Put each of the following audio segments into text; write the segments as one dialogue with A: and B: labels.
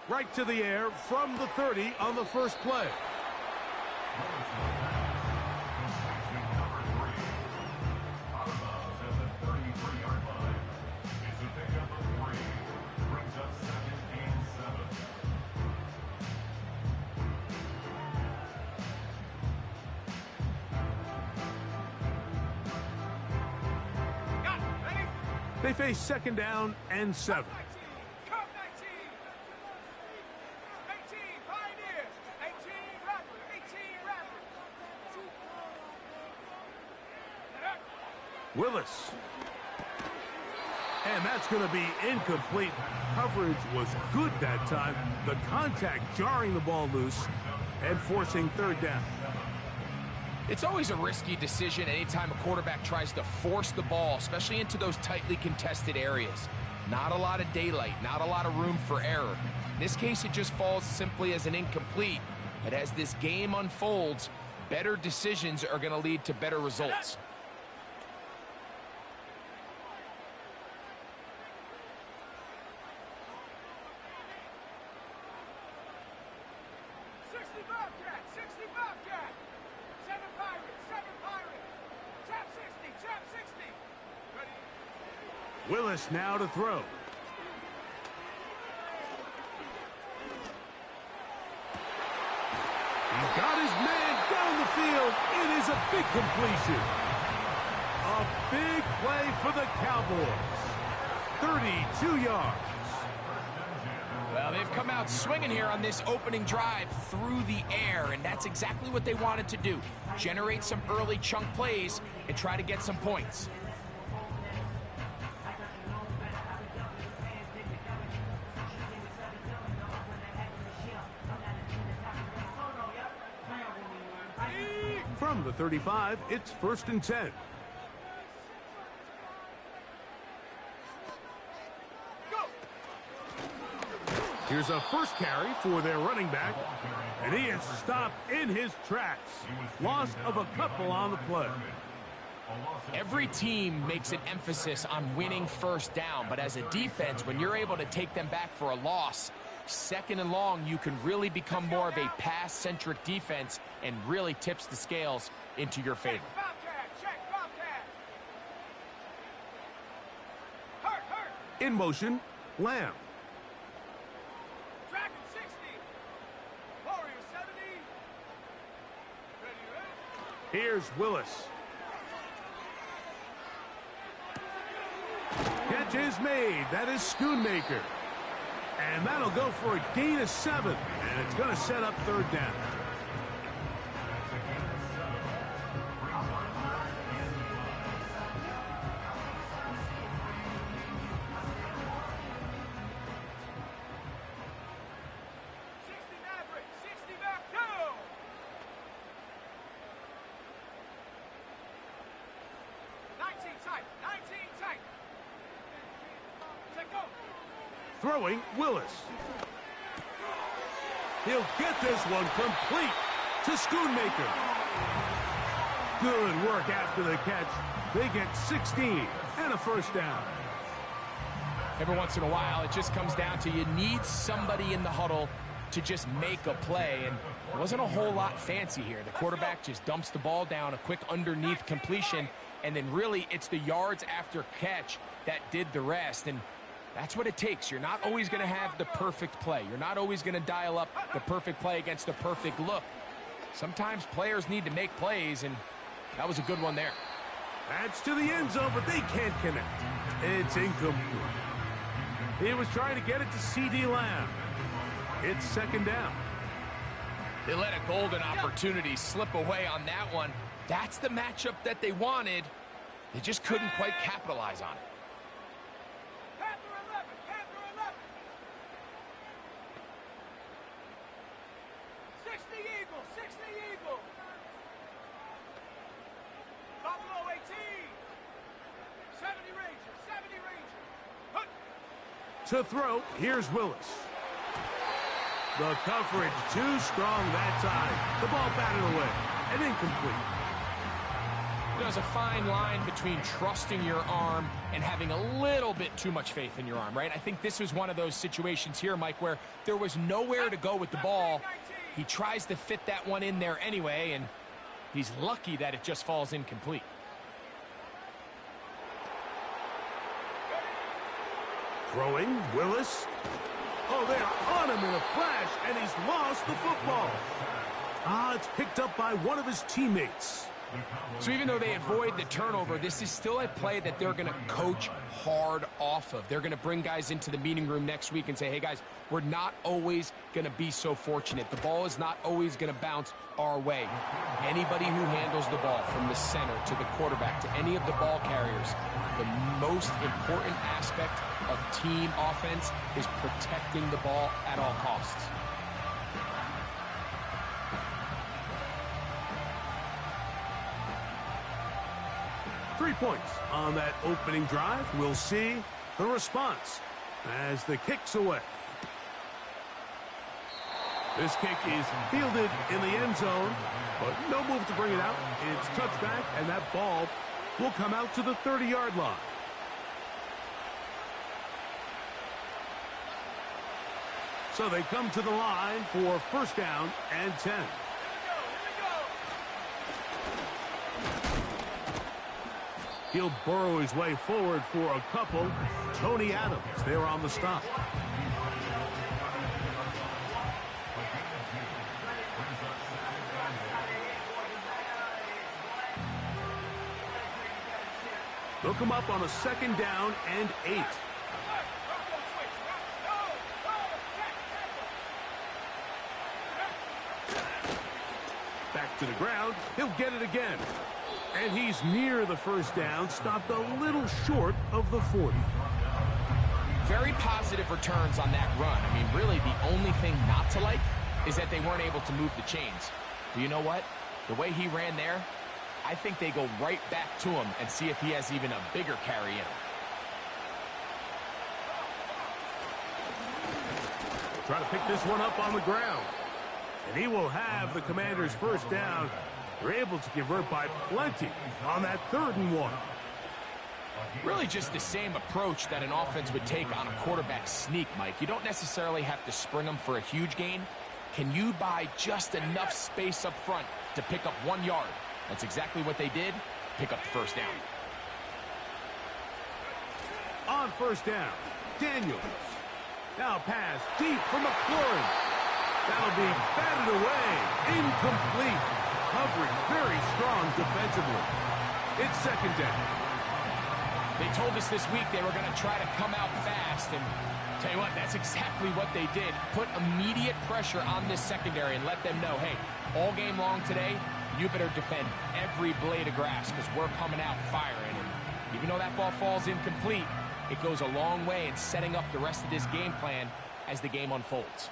A: Right to the air from the 30 on the first play. They face second down and 7. Willis. And that's going to be incomplete. Coverage was good that time. The contact jarring the ball loose and forcing third down.
B: It's always a risky decision anytime a quarterback tries to force the ball, especially into those tightly contested areas. Not a lot of daylight, not a lot of room for error. In this case, it just falls simply as an incomplete. But as this game unfolds, better decisions are going to lead to better results.
A: Willis now to throw. He's got his man down the field. It is a big completion. A big play for the Cowboys. 32 yards.
B: Well, they've come out swinging here on this opening drive through the air, and that's exactly what they wanted to do. Generate some early chunk plays and try to get some points.
A: From the 35, it's 1st and 10. Here's a first carry for their running back, and he is stopped in his tracks. Loss of a couple on the play.
B: Every team makes an emphasis on winning first down, but as a defense, when you're able to take them back for a loss, second and long, you can really become more of a pass-centric defense and really tips the scales into your favor.
A: In motion, Lamb. Here's Willis. Catch is made. That is Schoonmaker. And that'll go for a gain of 7. And it's going to set up third down. Throwing, Willis. He'll get this one complete to Schoonmaker. Good work after the catch. They get 16 and a first down.
B: Every once in a while, it just comes down to you need somebody in the huddle to just make a play, and it wasn't a whole lot fancy here. The quarterback just dumps the ball down, a quick underneath completion, and then really it's the yards after catch that did the rest, and that's what it takes. You're not always going to have the perfect play. You're not always going to dial up the perfect play against the perfect look. Sometimes players need to make plays, and that was a good one there.
A: That's to the end zone, but they can't connect. It's incomplete. He was trying to get it to C.D. Lamb. It's second down.
B: They let a golden opportunity slip away on that one. That's the matchup that they wanted. They just couldn't quite capitalize on it.
A: To throw, here's Willis. The coverage too strong that time. The ball batted away and incomplete.
B: There's a fine line between trusting your arm and having a little bit too much faith in your arm, right? I think this was one of those situations here, Mike, where there was nowhere to go with the ball. He tries to fit that one in there anyway, and he's lucky that it just falls incomplete.
A: Throwing, Willis. Oh, they are on him in a flash, and he's lost the football. It's picked up by one of his teammates.
B: So even though they avoid the turnover, this is still a play that they're going to coach hard off of. They're going to bring guys into the meeting room next week and say, hey, guys, we're not always going to be so fortunate. The ball is not always going to bounce our way. Anybody who handles the ball from the center to the quarterback to any of the ball carriers, the most important aspect of team offense is protecting the ball at all costs.
A: Three points on that opening drive. We'll see the response as the kick's away. This kick is fielded in the end zone, but no move to bring it out. It's touchback, and that ball will come out to the 30-yard line. So they come to the line for first down and 10. He'll burrow his way forward for a couple. Tony Adams there on the stop. They'll come up on a second down and 8. Back to the ground. He'll get it again. And he's near the first down, stopped a little short of the 40.
B: Very positive returns on that run. I mean, really, the only thing not to like is that they weren't able to move the chains. But you know what? The way he ran there, I think they go right back to him and see if he has even a bigger carry in him.
A: Try to pick this one up on the ground. And he will have the Commanders' first down. They're able to convert by plenty on that 3rd and 1.
B: Really just the same approach that an offense would take on a quarterback sneak, Mike. You don't necessarily have to spring them for a huge gain. Can you buy just enough space up front to pick up 1 yard? That's exactly what they did. Pick up the first down.
A: On first down, Daniels. Now pass deep for McLaurin. That'll be batted away. Incomplete. Coverage very strong defensively. It's second down.
B: They told us this week they were going to try to come out fast, and tell you what, that's exactly what they did. Put immediate pressure on this secondary and let them know, hey, all game long today, you better defend every blade of grass because we're coming out firing. And even though that ball falls incomplete, it goes a long way in setting up the rest of this game plan as the game unfolds.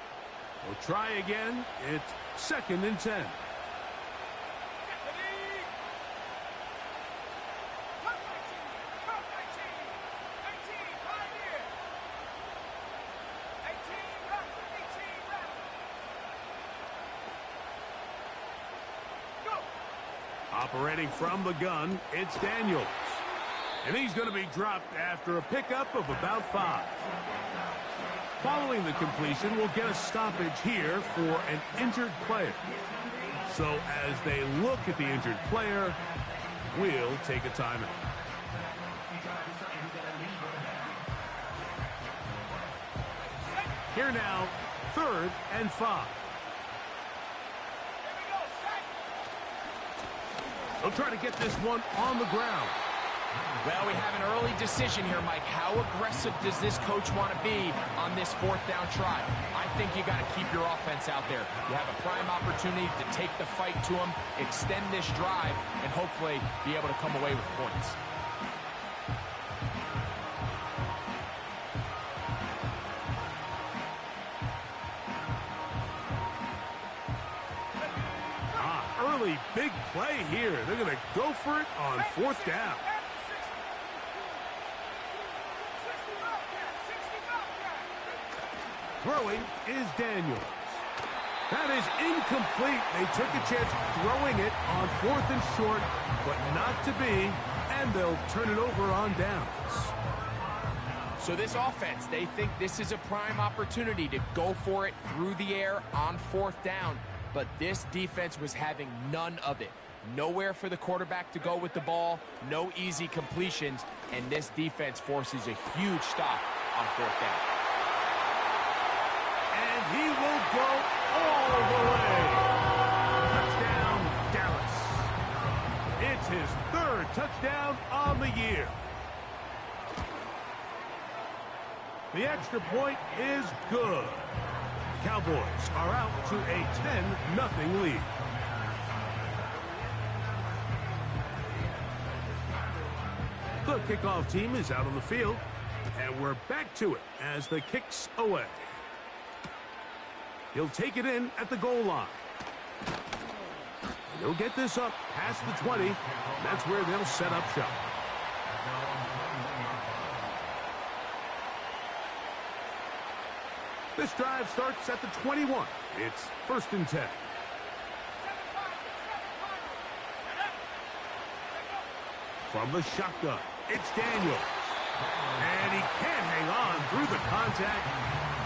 A: We'll try again. It's second and 10. Operating from the gun, it's Daniels. And he's going to be dropped after a pickup of about 5. Following the completion, we'll get a stoppage here for an injured player. So as they look at the injured player, we'll take a timeout. Here now, 3rd and 5. They'll try to get this one on the ground.
B: Well, we have an early decision here, Mike. How aggressive does this coach want to be on this 4th down try? I think you got to keep your offense out there. You have a prime opportunity to take the fight to them, extend this drive, and hopefully be able to come away with points.
A: Early big play here. They're going to go for it on 4th down. Throwing is Daniels. That is incomplete. They took a chance throwing it on 4th and short, but not to be, and they'll turn it over on downs.
B: So this offense, they think this is a prime opportunity to go for it through the air on 4th down, but this defense was having none of it. Nowhere for the quarterback to go with the ball, no easy completions, and this defense forces a huge stop on 4th down.
A: And he will go all the way. Touchdown, Dallas. It's his 3rd touchdown on the year. The extra point is good. The Cowboys are out to a 10-0 lead. The kickoff team is out on the field, and we're back to it as the kick's away. He'll take it in at the goal line. And he'll get this up past the 20. And that's where they'll set up shop. This drive starts at the 21. It's 1st and 10. From the shotgun, it's Daniels. And he can't hang on through the contact.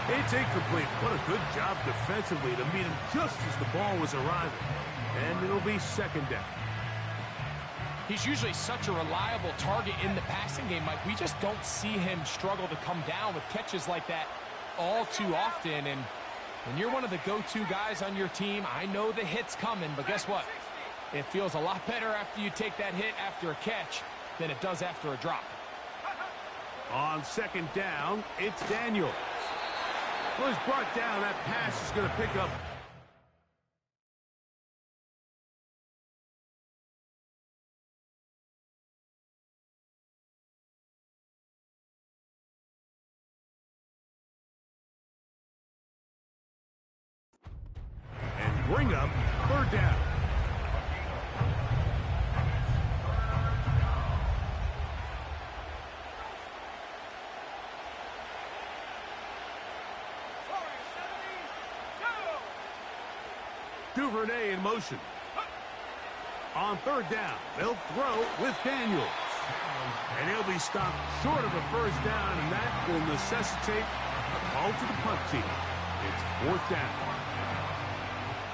A: It's incomplete. What a good job defensively to meet him just as the ball was arriving. And it'll be 2nd down.
B: He's usually such a reliable target in the passing game, Mike. We just don't see him struggle to come down with catches like that all too often. And when you're one of the go-to guys on your team, I know the hit's coming, but guess what? It feels a lot better after you take that hit after a catch than it does after a drop.
A: On 2nd down, it's Daniels. Well, he's brought down. That pass is going to pick up. And bring up 3rd down. Duvernay in motion. On 3rd down, they'll throw with Daniels. And he'll be stopped short of a 1st down, and that will necessitate a call to the punt team. It's 4th down.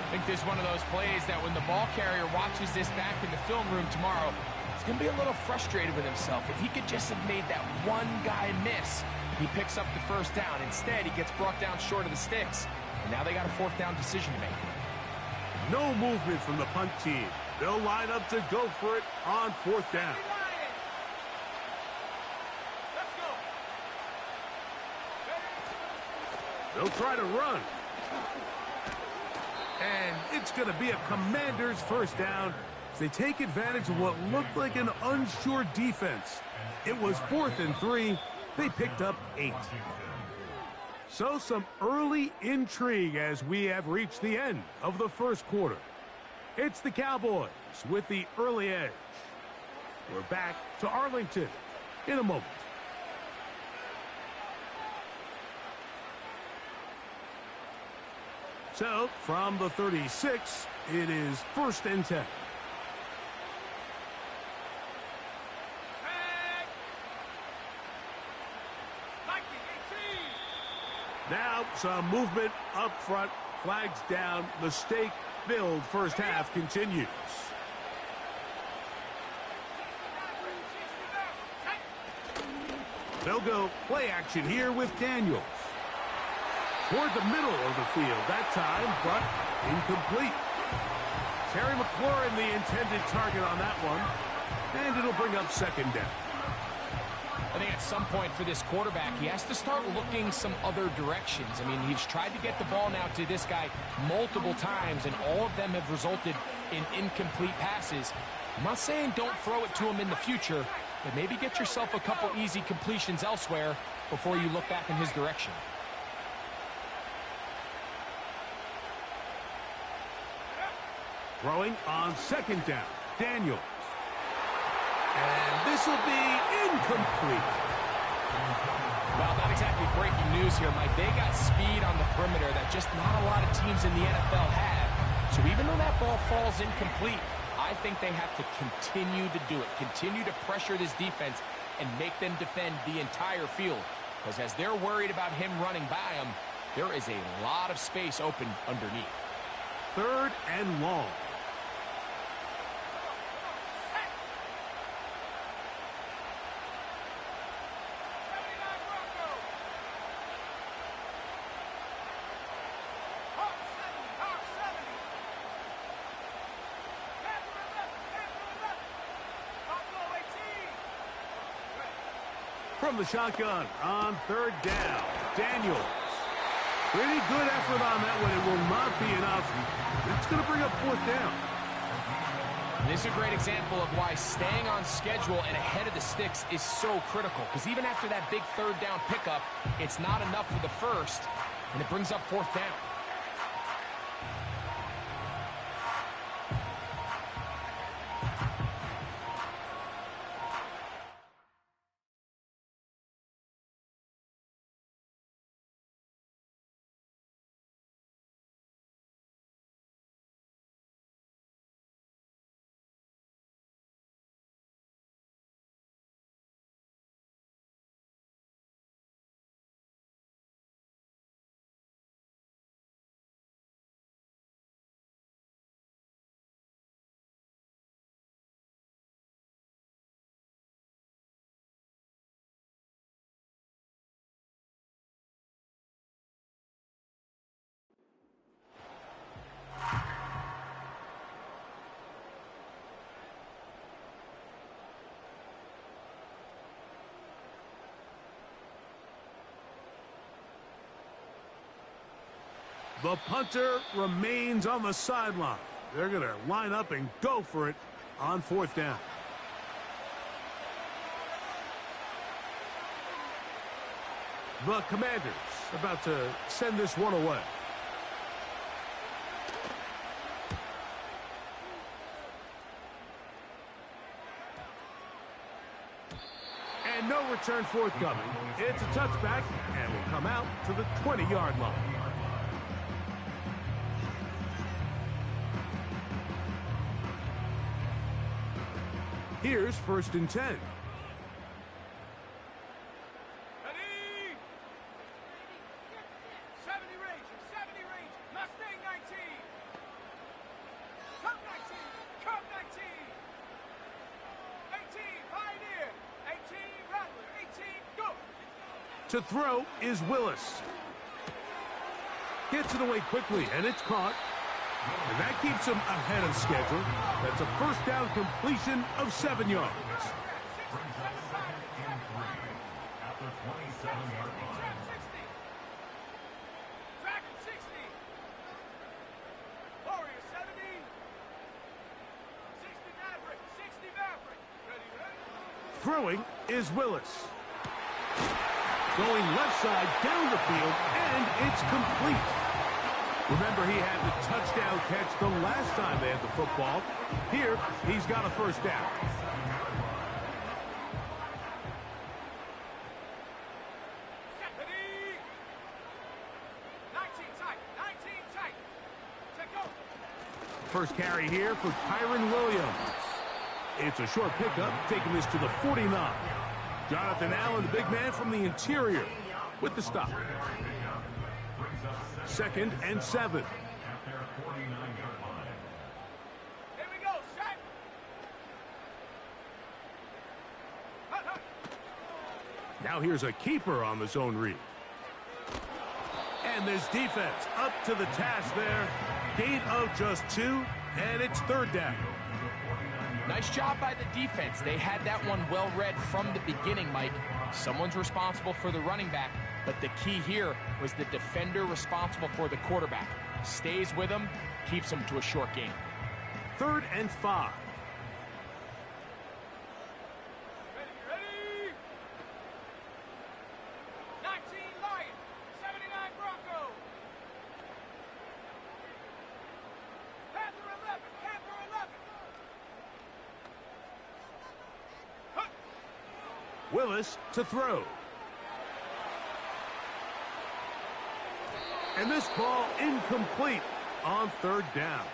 B: I think this is one of those plays that when the ball carrier watches this back in the film room tomorrow, he's going to be a little frustrated with himself. If he could just have made that one guy miss, he picks up the 1st down. Instead, he gets brought down short of the sticks. And now they got a 4th down decision to make.
A: No movement from the punt team. They'll line up to go for it on 4th down. They'll try to run. And it's going to be a Commander's 1st down. They take advantage of what looked like an unsure defense. It was 4th and 3. They picked up 8. So some early intrigue as we have reached the end of the 1st quarter. It's the Cowboys with the early edge. We're back to Arlington in a moment. So from the 36, it is 1st and 10. Now some movement up front, flags down, mistake-filled 1st half continues. They'll go play action here with Daniels. Toward the middle of the field that time, but incomplete. Terry McLaurin the intended target on that one, and it'll bring up 2nd down.
B: I think at some point for this quarterback, he has to start looking some other directions. I mean, he's tried to get the ball now to this guy multiple times, and all of them have resulted in incomplete passes. I'm not saying don't throw it to him in the future, but maybe get yourself a couple easy completions elsewhere before you look back in his direction.
A: Throwing on 2nd down, Daniels. And this will be incomplete.
B: Well, not exactly breaking news here, Mike. They got speed on the perimeter that just not a lot of teams in the NFL have. So even though that ball falls incomplete, I think they have to continue to do it, continue to pressure this defense and make them defend the entire field. Because as they're worried about him running by them, there is a lot of space open underneath.
A: 3rd and long. From the shotgun on 3rd down, Daniels. Pretty good effort on that one. It will not be enough. It's going to bring up 4th down.
B: This is a great example of why staying on schedule and ahead of the sticks is so critical. Because even after that big 3rd down pickup, it's not enough for the first, and it brings up 4th down.
A: The punter remains on the sideline. They're going to line up and go for it on 4th down. The Commanders about to send this one away. And no return forthcoming. It's a touchback and will come out to the 20-yard line. Here's 1st and 10.
C: Ready! Mustang 19. Cup 19. Cup 19. 18. Pioneer. 18. Rattler. 18. Go.
A: To throw is Willis. Gets it away quickly, and it's caught. And that keeps him ahead of schedule. That's a 1st down completion of 7 yards. Throwing is Willis. Going left side down the field, and it's complete. Remember, he had the touchdown catch the last time they had the football. Here, he's got a 1st down. First carry here for Kyren Williams. It's a short pickup, taking this to the 49. Jonathan Allen, the big man from the interior, with the stop. 2nd and 7.
C: Here we go, set.
A: Now here's a keeper on the zone read. And this defense up to the task there. Gain of just 2, and it's 3rd down.
B: Nice job by the defense. They had that one well read from the beginning, Mike. Someone's responsible for the running back, but the key here was the defender responsible for the quarterback. Stays with him, keeps him to a short gain.
A: 3rd and 5.
C: Ready? 19 Lions, 79 Bronco. Panther 11, Panther 11.
A: Willis to throw. And this ball incomplete on third down.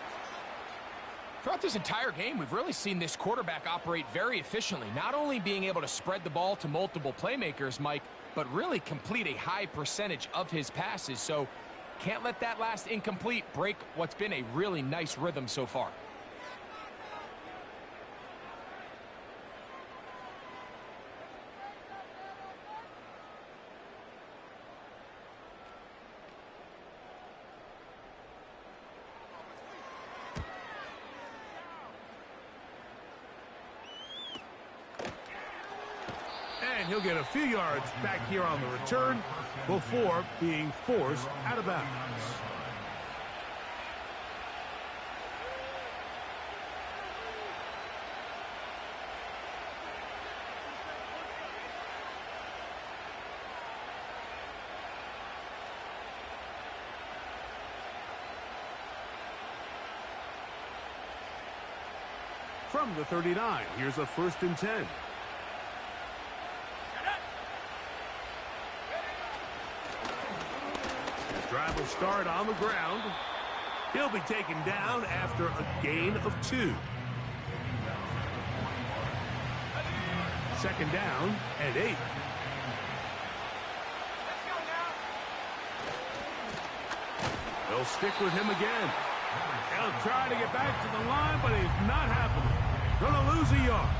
B: Throughout this entire game, we've really seen this quarterback operate very efficiently, not only being able to spread the ball to multiple playmakers, Mike, but really complete a high percentage of his passes. So can't let that last incomplete break what's been a really nice rhythm so far.
A: And he'll get a few yards back here on the return before being forced out of bounds. From the 39, here's a 1st and 10. Drive will start on the ground. He'll be taken down after a gain of 2. 2nd down and 8. They'll stick with him again. He'll try to get back to the line, but it's not happening. Gonna lose a yard.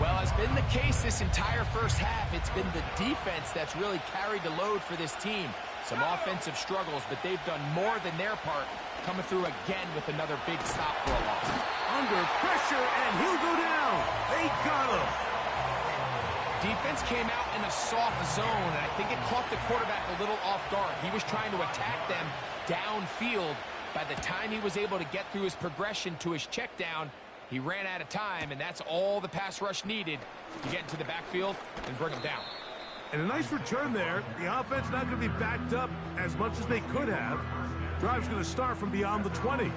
B: Well, as been the case this entire first half, it's been the defense that's really carried the load for this team. Some offensive struggles, but they've done more than their part, coming through again with another big stop for a loss.
A: Under pressure, and he'll go down. They got him.
B: Defense came out in a soft zone, and I think it caught the quarterback a little off guard. He was trying to attack them downfield. By the time he was able to get through his progression to his check down, he ran out of time, and that's all the pass rush needed to get into the backfield and bring him down.
A: And a nice return there. The offense not going to be backed up as much as they could have. Drive's going to start from beyond the 20.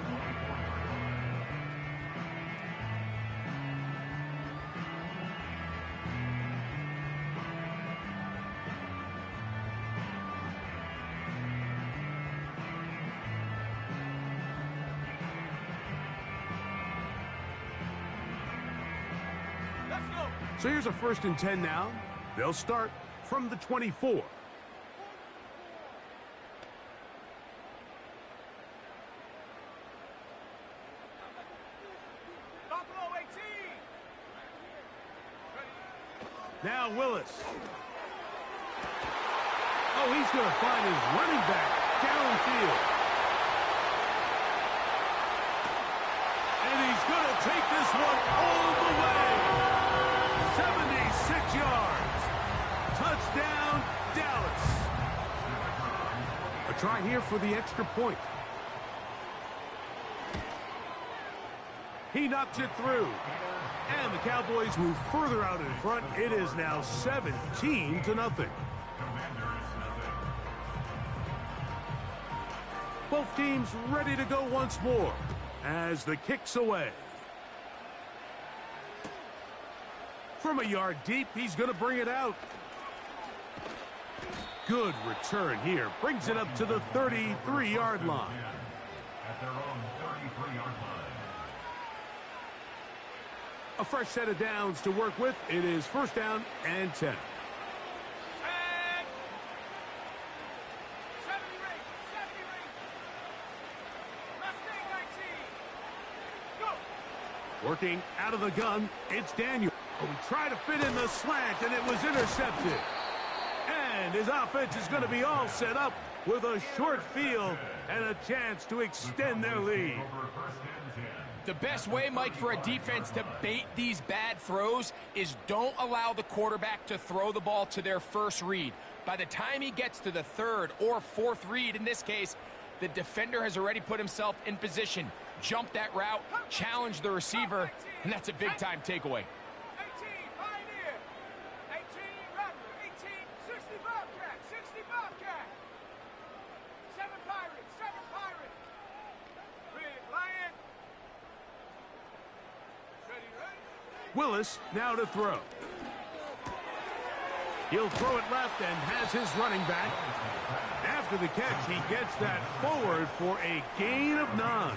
C: Let's go.
A: So here's a 1st and 10 now. They'll start from the 24.
C: Buffalo 18.
A: Now Willis. Oh, he's going to find his running back downfield. And he's going to take this one all the way. 76 yards. Touchdown, Dallas. A try here for the extra point. He knocks it through. And the Cowboys move further out in front. It is now 17-0. Both teams ready to go once more as the kick's away. From a yard deep, he's going to bring it out. Good return here. Brings it up to the 33-yard line.
D: At their own 33-yard line.
A: A fresh set of downs to work with. It is 1st down and 10.
C: 70 ring. 70 ring. Mustang 19. Go.
A: Working out of the gun, it's Daniel. Oh, he tried to fit in the slant, and it was intercepted. And his offense is going to be all set up with a short field and a chance to extend their lead.
B: The best way, Mike, for a defense to bait these bad throws is don't allow the quarterback to throw the ball to their first read. By the time he gets to the 3rd or 4th read, in this case, the defender has already put himself in position, jumped that route, challenged the receiver, and that's a big-time takeaway.
C: 18 Pioneer. 18 Rattler. 18 60 Bobcat. 60 Bobcat. 7 Pirates. 7 Pirates. Red Lion. Ready, ready.
A: Willis now to throw. He'll throw it left and has his running back. After the catch, he gets that forward for a gain of 9.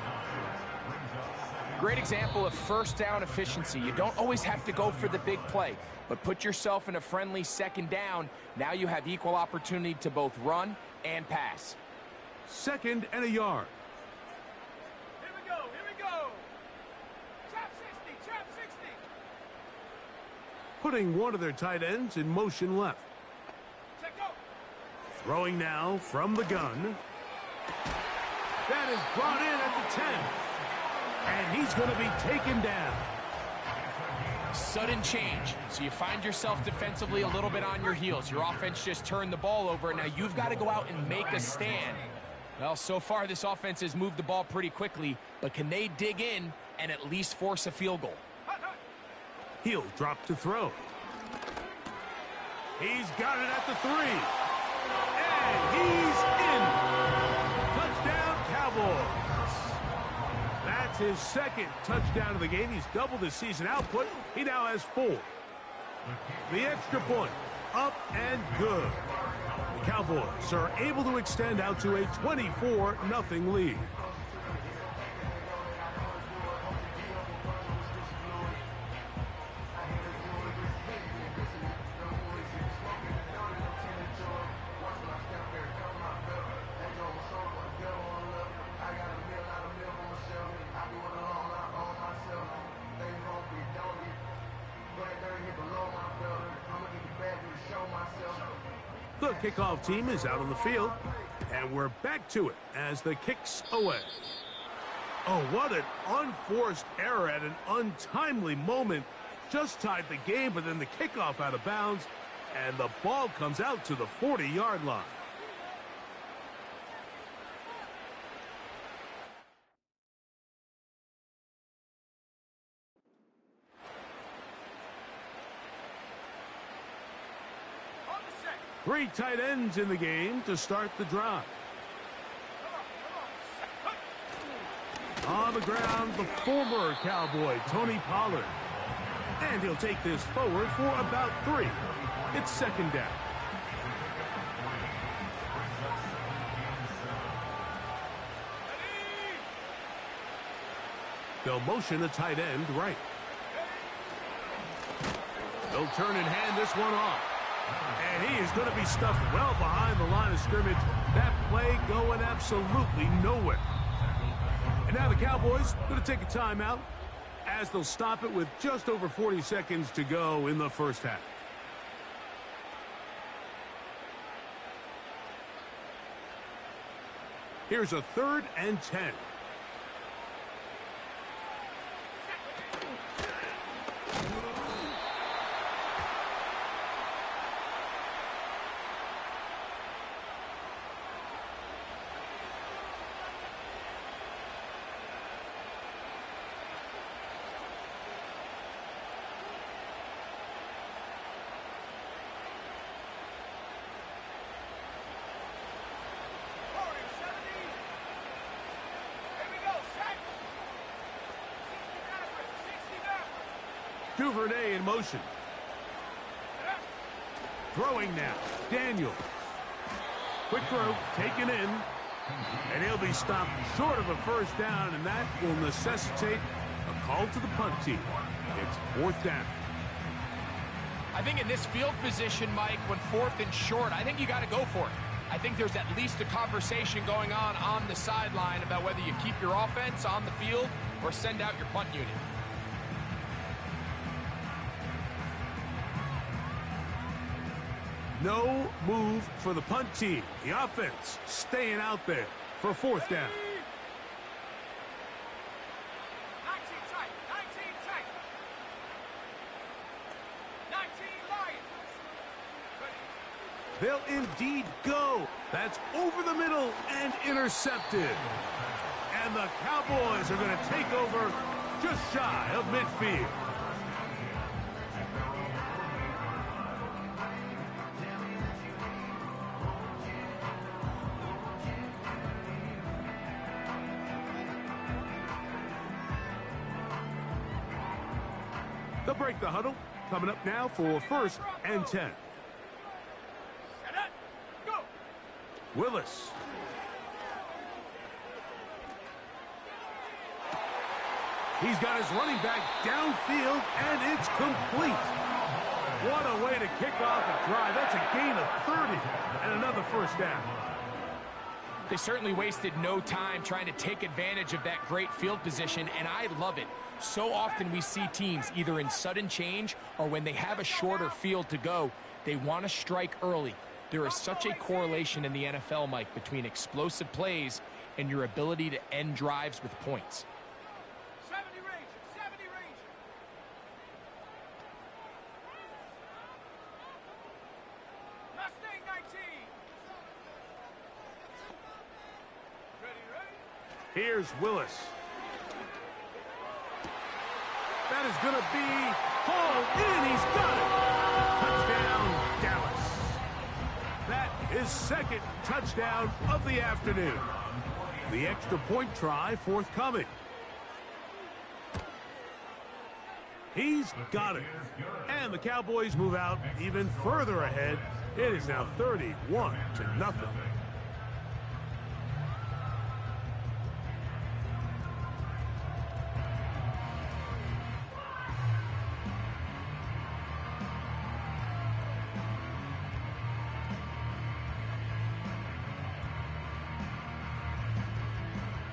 B: Great example of first down efficiency. You don't always have to go for the big play, but put yourself in a friendly second down. Now you have equal opportunity to both run and pass.
A: 2nd and a yard.
C: Here we go, here we go. Trap 60, trap 60.
A: Putting one of their tight ends in motion left.
C: Check go.
A: Throwing now from the gun. That is brought in at the 10. And he's going to be taken down.
B: Sudden change. So you find yourself defensively a little bit on your heels. Your offense just turned the ball over. Now you've got to go out and make a stand. Well, so far this offense has moved the ball pretty quickly, but can they dig in and at least force a field goal?
A: He'll drop to throw. He's got it at the 3. And he's in. Touchdown, Cowboys. That's his 2nd touchdown of the game. He's doubled his season output. He now has 4. The extra point, up and good. The Cowboys are able to extend out to a 24-0 lead. The kickoff team is out on the field, and we're back to it as the kick's away. Oh, what an unforced error at an untimely moment. Just tied the game, but then the kickoff out of bounds, and the ball comes out to the 40-yard line.
C: On the set.
A: 3 tight ends in the game to start the drive. On the ground, the former Cowboy, Tony Pollard. And he'll take this forward for about 3. It's 2nd down. They'll motion a tight end right. They'll turn and hand this one off. And he is going to be stuffed well behind the line of scrimmage. That play going absolutely nowhere. And now the Cowboys going to take a timeout as they'll stop it with just over 40 seconds to go in the first half. Here's a 3rd and 10. Duvernay in motion. Throwing now. Daniel. Quick throw, taken in. And he'll be stopped short of a first down, and that will necessitate a call to the punt team. It's 4th down.
B: I think in this field position, Mike, when 4th and short, I think you got to go for it. I think there's at least a conversation going on the sideline about whether you keep your offense on the field or send out your punt unit.
A: No move for the punt team. The offense staying out there for 4th down.
C: 19 tight, 19 tight. 19 Lions.
A: They'll indeed go. That's over the middle and intercepted. And the Cowboys are going to take over just shy of midfield. They'll break the huddle. Coming up now for 1st and 10.
C: Set up. Go.
A: Willis. He's got his running back downfield, and it's complete. What a way to kick off a drive. That's a gain of 30 and another first down.
B: They certainly wasted no time trying to take advantage of that great field position, and I love it. So often we see teams either in sudden change or when they have a shorter field to go, they want to strike early. There is such a correlation in the NFL, Mike, between explosive plays and your ability to end drives with points.
C: 70 Ranger, 70 Ranger. Mustang 19. Ready?
A: Here's Willis. That is going to be hauled in. He's got it. Touchdown, Dallas. That is second touchdown of the afternoon. The extra point try forthcoming. He's got it. And the Cowboys move out even further ahead. It is now 31-0.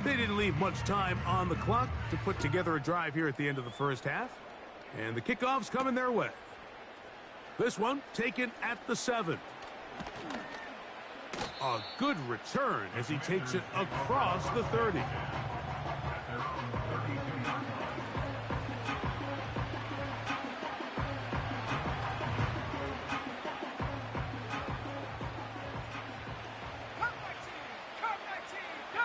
A: They didn't leave much time on the clock to put together a drive here at the end of the first half. And the kickoff's coming their way. This one taken at the 7. A good return as he takes it across the 30.
C: Come 19, go!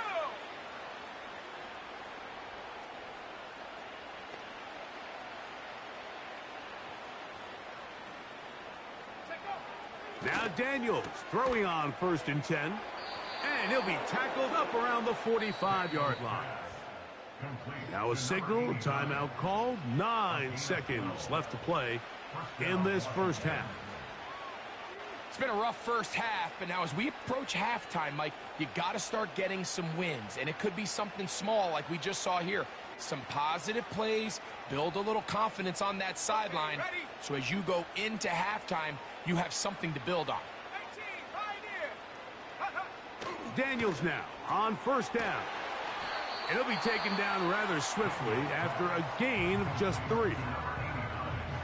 A: Now Daniels throwing on 1st and 10. And he'll be tackled up around the 45-yard line. Now a signal, timeout called. 9 seconds left to play in this first half.
B: It's been a rough first half, but now as we approach halftime, Mike, you got to start getting some wins. And it could be something small like we just saw here. Some positive plays, build a little confidence on that sideline. So as you go into halftime, you have something to build on.
C: 19, pioneer.
A: Daniels now on 1st down. And he'll be taken down rather swiftly after a gain of just 3.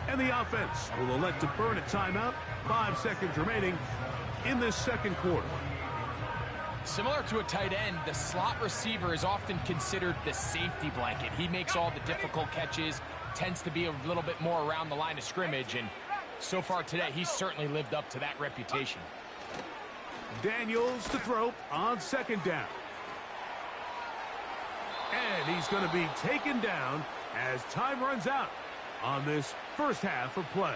A: And the offense will elect to burn a timeout. 5 seconds remaining in this second quarter.
B: Similar to a tight end, the slot receiver is often considered the safety blanket. He makes all the difficult catches, tends to be a little bit more around the line of scrimmage, and so far today, he's certainly lived up to that reputation.
A: Daniels to throw on 2nd down. And he's going to be taken down as time runs out on this first half of play.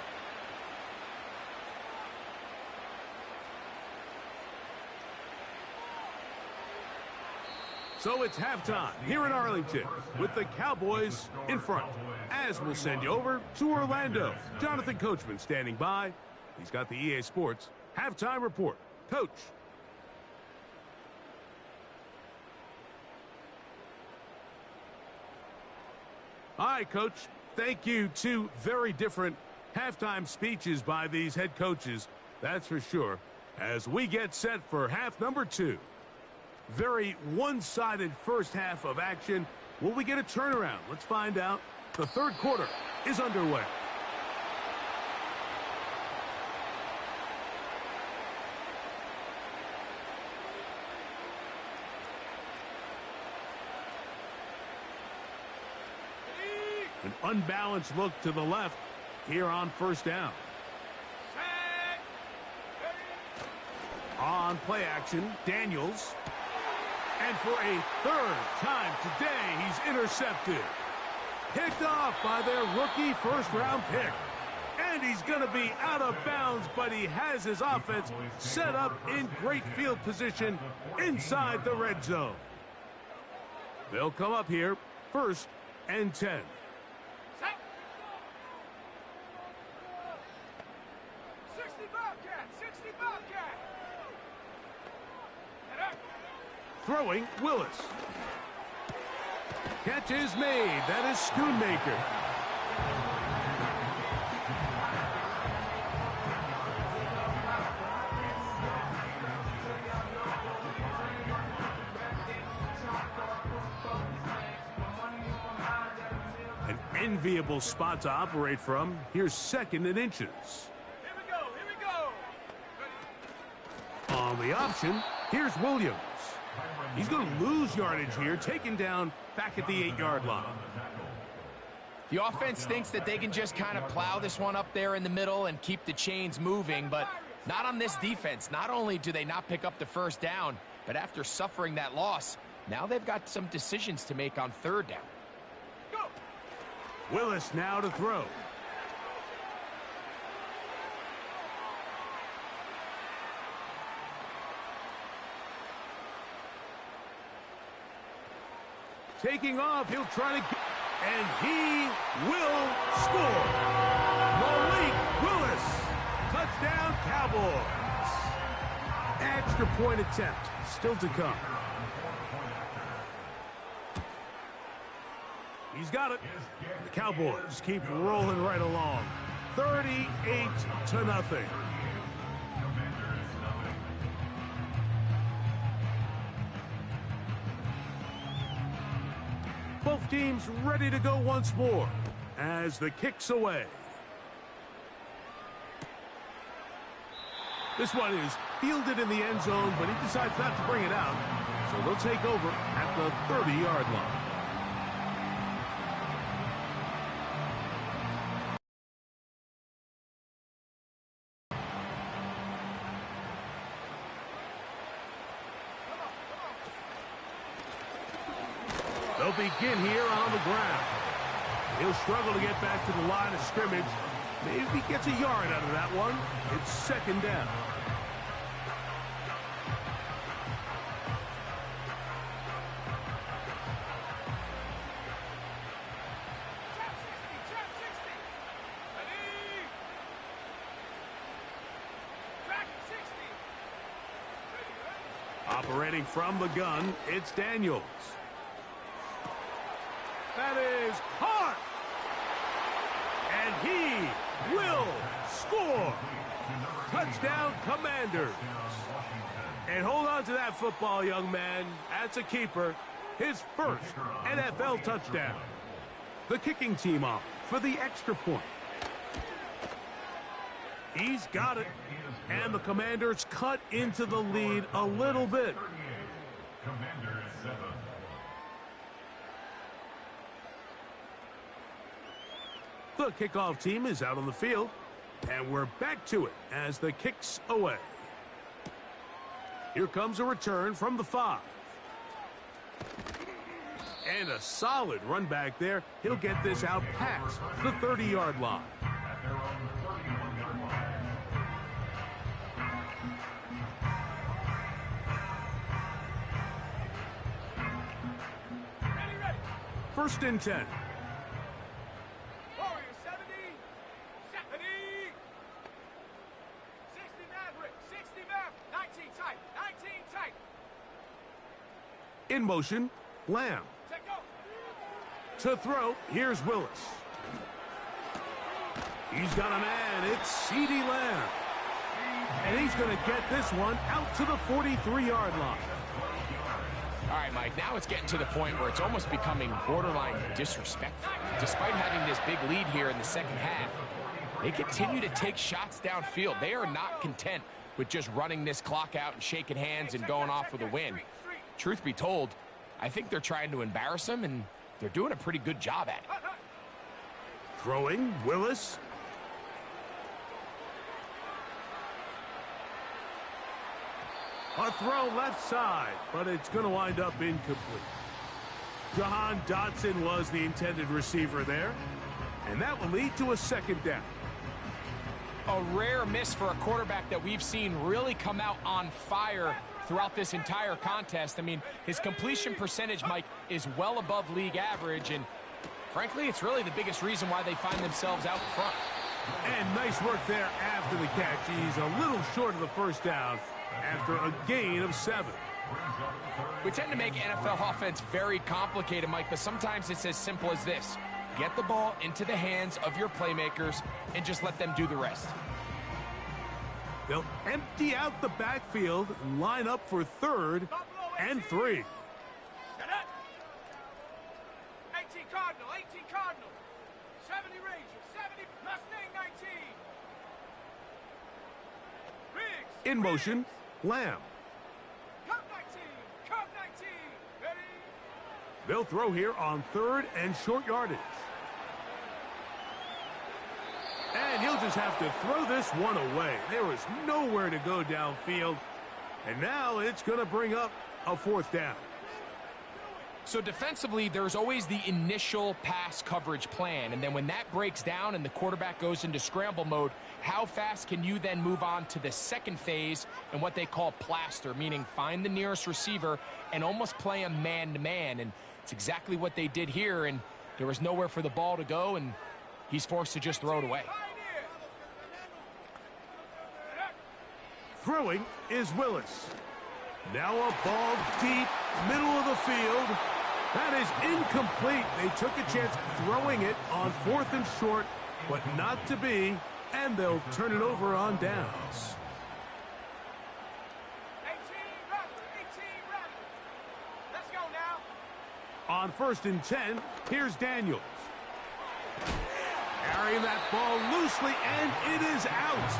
A: So it's halftime here in Arlington with the Cowboys in front. As we'll send you over to Orlando. Jonathan Coachman standing by. He's got the EA Sports halftime report. Coach. Hi, Coach. Thank you. 2 very different halftime speeches by these head coaches. That's for sure. As we get set for half number 2. Very one-sided first half of action. Will we get a turnaround? Let's find out. The third quarter is underway. An unbalanced look to the left here on 1st down. On play action, Daniels. And for a 3rd time today, he's intercepted. Picked off by their rookie first-round pick. And he's going to be out of bounds, but he has his offense set up in great field position inside the red zone. They'll come up here 1st and 10.
C: 60 Bobcat, 60 Bobcat.
A: Throwing, Willis. Catch is made. That is Schoonmaker. An enviable spot to operate from. Here's second and inches.
C: Here we go, here we go.
A: On the option, here's Williams. He's going to lose yardage here, taken down back at the 8-yard line.
B: The offense thinks that they can just kind of plow this one up there in the middle and keep the chains moving, but not on this defense. Not only do they not pick up the first down, but after suffering that loss, now they've got some decisions to make on third down.
C: Go.
A: Willis now to throw. Taking off, he'll try to get, and he will score. Malik Willis, touchdown Cowboys. Extra point attempt, still to come. He's got it. The Cowboys keep rolling right along. 38-0. Both teams ready to go once more as the kick's away. This one is fielded in the end zone, but he decides not to bring it out. So they'll take over at the 30-yard line. They'll begin here on the ground. He'll struggle to get back to the line of scrimmage. Maybe he gets a yard out of that one. It's second down.
C: Trap 60. Ready. Track 60.
A: Operating from the gun, it's Daniels. That is Hart. And he will score. Touchdown, Commanders. And hold on to that football, young man. That's a keeper. His first NFL touchdown. The kicking team off for the extra point. He's got it. And the Commanders cut into the lead a little bit.
D: Commanders 7.
A: The kickoff team is out on the field, and we're back to it as the kick's away. Here comes a return from the 5. And a solid run back there. He'll get this out past the 30-yard line.
D: At their own 31-yard line.
C: Ready.
A: First and 10.
C: Warrior 70. 70. 60 Maverick. 60 Maverick. 19 tight. 19 tight.
A: In motion, Lamb.
C: Set go.
A: To throw, here's Willis. He's got a man. It's CeeDee Lamb. And he's going to get this one out to the 43-yard line.
B: All right, Mike, now it's getting to the point where it's almost becoming borderline disrespectful. Despite having this big lead here in the second half, they continue to take shots downfield. They are not content with just running this clock out and shaking hands and going off with a win. Truth be told, I think they're trying to embarrass them, and they're doing a pretty good job at it.
A: Throwing, Willis. A throw left side, but it's going to wind up incomplete. Jahan Dotson was the intended receiver there, and that will lead to a second down.
B: A rare miss for a quarterback that we've seen really come out on fire throughout this entire contest. I mean, his completion percentage, Mike, is well above league average, and frankly, it's really the biggest reason why they find themselves out front.
A: And nice work there after the catch. He's a little short of the first down after a gain of 7.
B: We tend to make NFL offense very complicated, Mike, but sometimes it's as simple as this. Get the ball into the hands of your playmakers and just let them do the rest.
A: They'll empty out the backfield and line up for 3rd and 3.
C: Set up. 18 Cardinal, 18 Cardinal. 70 Ranger, 70 Mustang 19. Riggs.
A: In motion, Lamb.
C: Cub 19, Cub 19. Ready?
A: They'll throw here on 3rd and short yardage. And he'll just have to throw this one away. There was nowhere to go downfield. And now it's going to bring up a 4th down.
B: So defensively, there's always the initial pass coverage plan. And then when that breaks down and the quarterback goes into scramble mode, how fast can you then move on to the second phase and what they call plaster, meaning find the nearest receiver and almost play him man-to-man. And it's exactly what they did here. And there was nowhere for the ball to go, and he's forced to just throw it away.
A: Throwing is Willis. Now a ball deep, middle of the field. That is incomplete. They took a chance throwing it on 4th and short, but not to be, and they'll turn it over on downs.
C: 18 Rattler. Let's go now.
A: On 1st and 10, here's Daniels. Carrying that ball loosely, and it is out.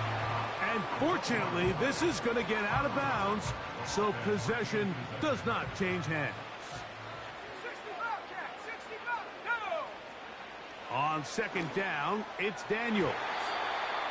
A: And fortunately, this is going to get out of bounds, so possession does not change hands.
C: 65, Cat, 65, no!
A: On 2nd down, it's Daniels.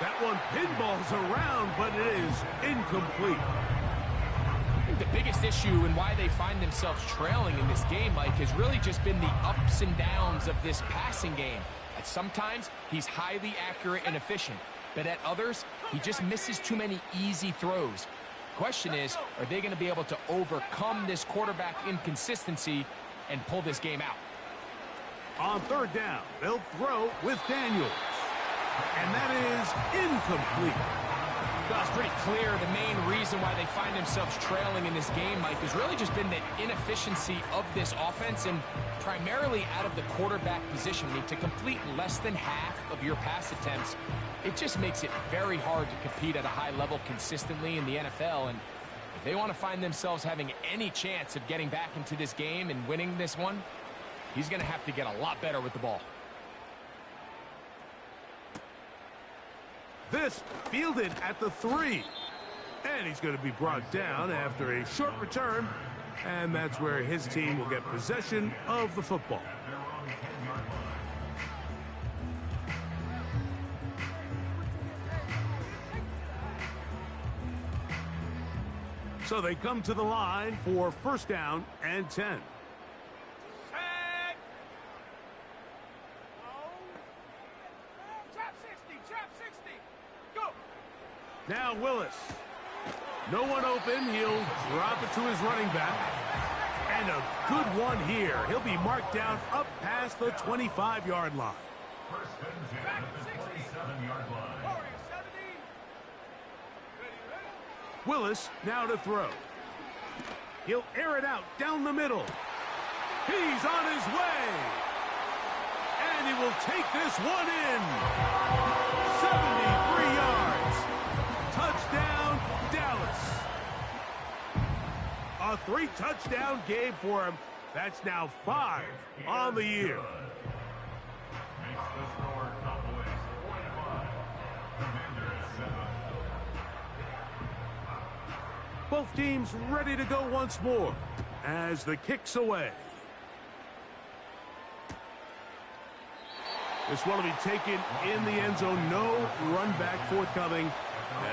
A: That one pinballs around, but it is incomplete.
B: I think the biggest issue and why they find themselves trailing in this game, Mike, has really just been the ups and downs of this passing game. At sometimes, he's highly accurate and efficient, but at others, he just misses too many easy throws. Question is, are they going to be able to overcome this quarterback inconsistency and pull this game out?
A: On 3rd down, they'll throw with Daniels. And that is incomplete.
B: Well, it's pretty clear the main reason why they find themselves trailing in this game, Mike, has really just been the inefficiency of this offense and primarily out of the quarterback position. I mean, to complete less than half of your pass attempts, it just makes it very hard to compete at a high level consistently in the NFL. And if they want to find themselves having any chance of getting back into this game and winning this one, he's going to have to get a lot better with the ball.
A: This fielded at the 3. And he's going to be brought down after a short return. And that's where his team will get possession of the football. So they come to the line for 1st down and 10.
C: Set. Trap 60. Go.
A: Now Willis. No one open. He'll drop it to his running back. And a good one here. He'll be marked down up past the 25-yard line.
D: First and 10 at the 27-yard line.
C: Warrior 70. Ready.
A: Willis now to throw. He'll air it out down the middle. He's on his way. And he will take this one in. 73 yards. Touchdown, Dallas. A 3-touchdown game for him. That's now 5 on the year.
D: Makes the score Cowboys 45. Commanders 7.
A: Both teams ready to go once more as the kick's away. This one will be taken in the end zone. No run back forthcoming.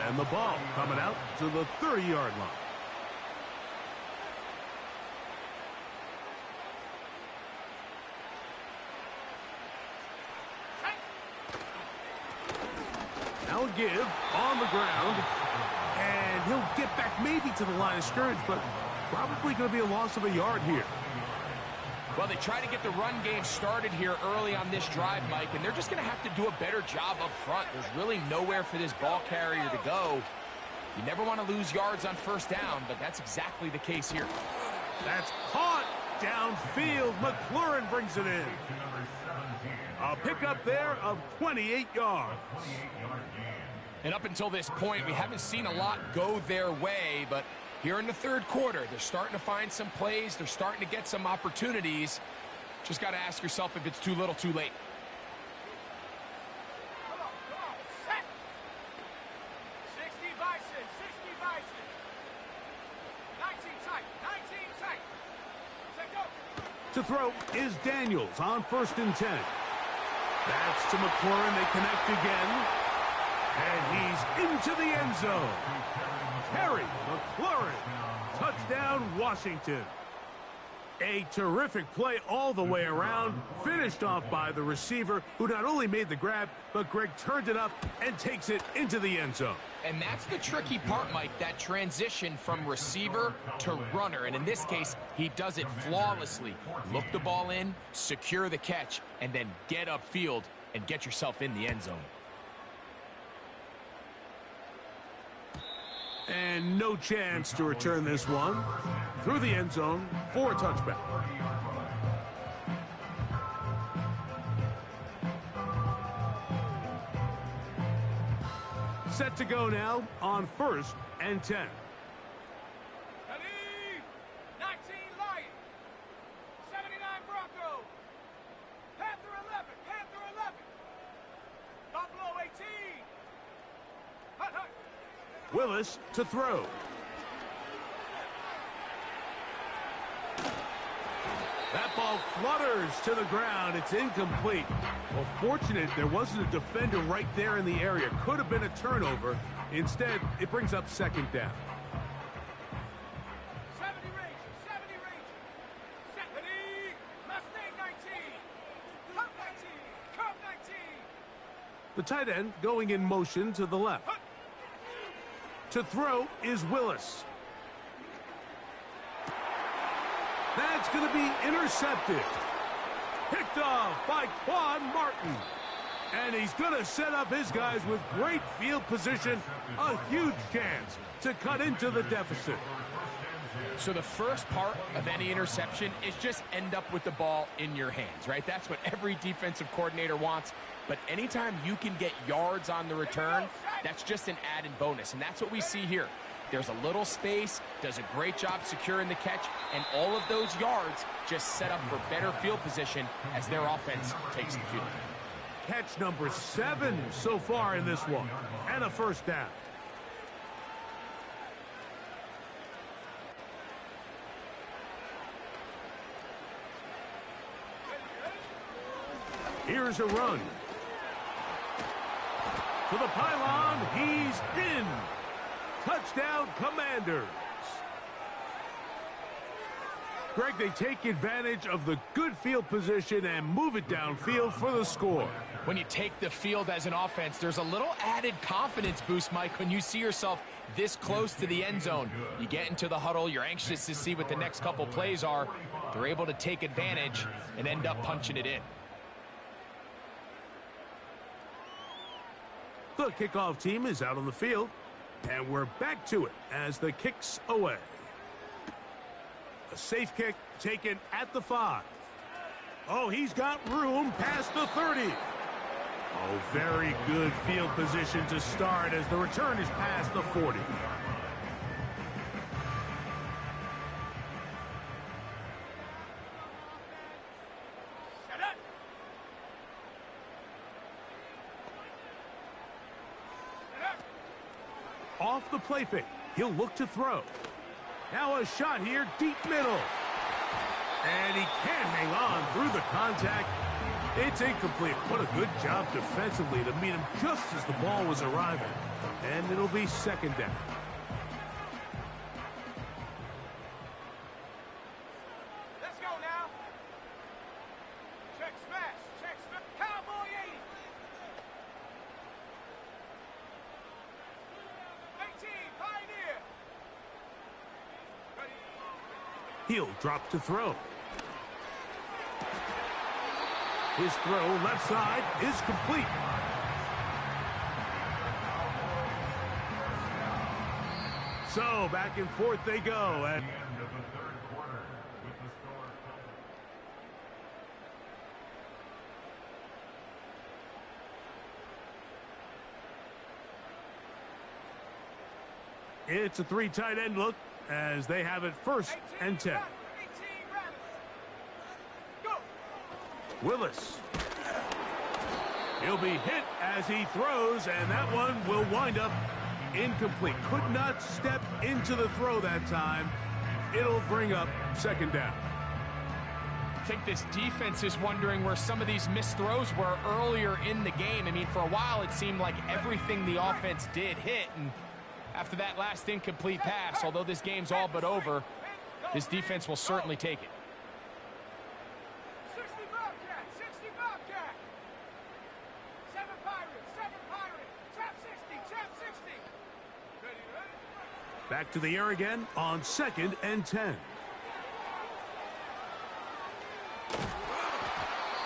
A: And the ball coming out to the 30-yard line. Now a give on the ground. And he'll get back maybe to the line of scrimmage, but probably going to be a loss of a yard here.
B: Well, they try to get the run game started here early on this drive, Mike, and they're just going to have to do a better job up front. There's really nowhere for this ball carrier to go. You never want to lose yards on first down, but that's exactly the case here.
A: That's caught downfield. McLaurin brings it in. A pickup there of 28 yards.
B: And up until this point, we haven't seen a lot go their way, but here in the third quarter, they're starting to find some plays. They're starting to get some opportunities. Just got to ask yourself if it's too little, too late.
C: Come on, set. 60 Bison, 60 Bison. 19 tight, 19 tight. Set, go.
A: To throw is Daniels on 1st and 10. That's to McLaurin. They connect again. And he's into the end zone. Terry McLaurin. Touchdown, Washington. A terrific play all the way around. Finished off by the receiver, who not only made the grab, but Greg turned it up and takes it into the end zone.
B: And that's the tricky part, Mike, that transition from receiver to runner. And in this case, he does it flawlessly. Look the ball in, secure the catch, and then get upfield and get yourself in the end zone.
A: And no chance to return this one. Through the end zone for a touchback. Set to go now on 1st and 10.
C: Ready? 19 Lion. 79 Bronco. Panther 11, Panther 11. Buffalo 18. Hut, hut.
A: Willis to throw. That ball flutters to the ground. It's incomplete. Well, fortunate there wasn't a defender right there in the area. Could have been a turnover. Instead, it brings up 2nd down.
C: 70 Rangers, 70 Rangers. Set, ready? Mustang 19. Cup 19, Cup 19.
A: The tight end going in motion to the left. To throw is Willis. That's going to be intercepted. Picked off by Quan Martin. And he's going to set up his guys with great field position. A huge chance to cut into the deficit.
B: So the first part of any interception is just end up with the ball in your hands, right? That's what every defensive coordinator wants. But anytime you can get yards on the return, that's just an added bonus. And that's what we see here. There's a little space, does a great job securing the catch, and all of those yards just set up for better field position as their offense takes the field.
A: Catch number 7 so far in this one. And a 1st down. Here's a run. To the pylon, he's in. Touchdown, Commanders. Greg, they take advantage of the good field position and move it downfield for the score.
B: When you take the field as an offense, there's a little added confidence boost, Mike, when you see yourself this close to the end zone. You get into the huddle, you're anxious to see what the next couple plays are. They're able to take advantage and end up punching it in.
A: The kickoff team is out on the field, and we're back to it as the kick's away. A safe kick taken at the 5. Oh, he's got room past the 30. Oh, very good field position to start as the return is past the 40. Off the play fake, he'll look to throw. Now a shot here, deep middle. And he can't hang on through the contact. It's incomplete. What a good job defensively to meet him just as the ball was arriving. And it'll be 2nd down.
C: Let's go now. Check smash, check smash. Cowboy 80. 18, Pioneer. Ready.
A: He'll drop to throw. His throw left side is complete. So back and forth they go.
D: The end of the third quarter with the score.
A: It's a three tight end look as they have it 1st and 10.
C: 18 Rattler. Go.
A: Willis. He'll be hit as he throws, and that one will wind up incomplete. Could not step into the throw that time. It'll bring up 2nd down.
B: I think this defense is wondering where some of these missed throws were earlier in the game. I mean, for a while it seemed like everything the offense did hit, and after that last incomplete pass, although this game's all but over, this defense will certainly take it.
C: 60 Bobcat, 60 Bobcat. 7 Pirates, 7 Pirates. Trap 60, trap 60. Ready, ready?
A: Back to the air again on 2nd and 10.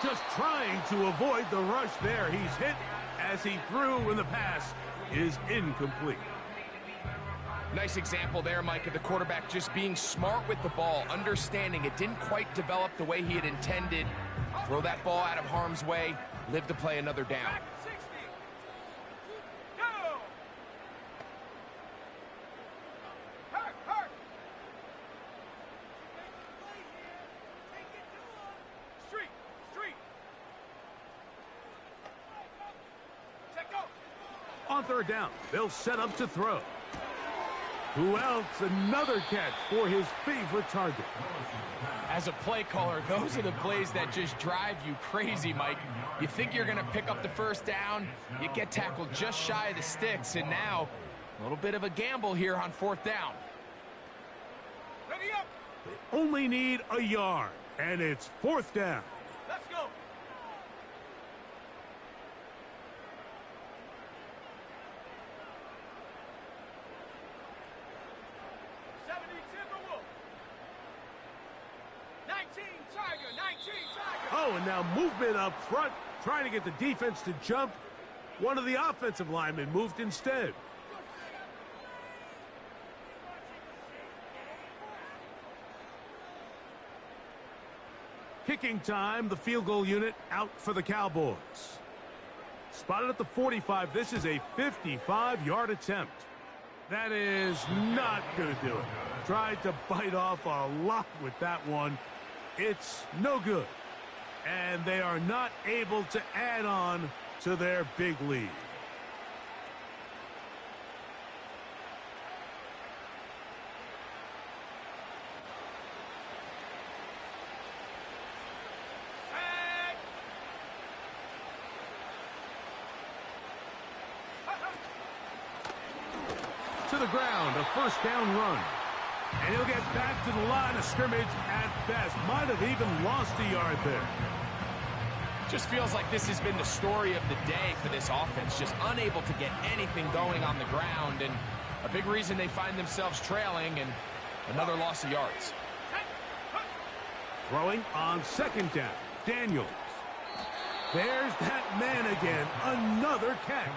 A: Just trying to avoid the rush there. He's hit as he threw when the pass is incomplete.
B: Nice example there, Mike, of the quarterback just being smart with the ball, understanding it didn't quite develop the way he had intended. Throw that ball out of harm's way, live to play another down.
C: Back 60. Go. Hurt, hurt. Street, street. Check go.
A: On 3rd down, they'll set up to throw. Who else? Another catch for his favorite target.
B: As a play caller, those are the plays that just drive you crazy, Mike. You think you're going to pick up the 1st down, you get tackled just shy of the sticks, and now a little bit of a gamble here on 4th down.
C: Ready up.
A: They only need a yard, and it's 4th down.
C: Let's go. Timberwolf. 19 Tiger, 19 Tiger.
A: Oh, and now movement up front, trying to get the defense to jump. One of the offensive linemen moved instead. Kicking time, the field goal unit out for the Cowboys. Spotted at the 45, this is a 55-yard attempt. That is not going to do it. Tried to bite off a lot with that one. It's no good. And they are not able to add on to their big lead. To the ground, a 1st down run. And he'll get back to the line of scrimmage at best. Might have even lost a yard there.
B: Just feels like this has been the story of the day for this offense. Just unable to get anything going on the ground. And a big reason they find themselves trailing, and another loss of yards.
A: Throwing on 2nd down, Daniels. There's that man again. Another catch.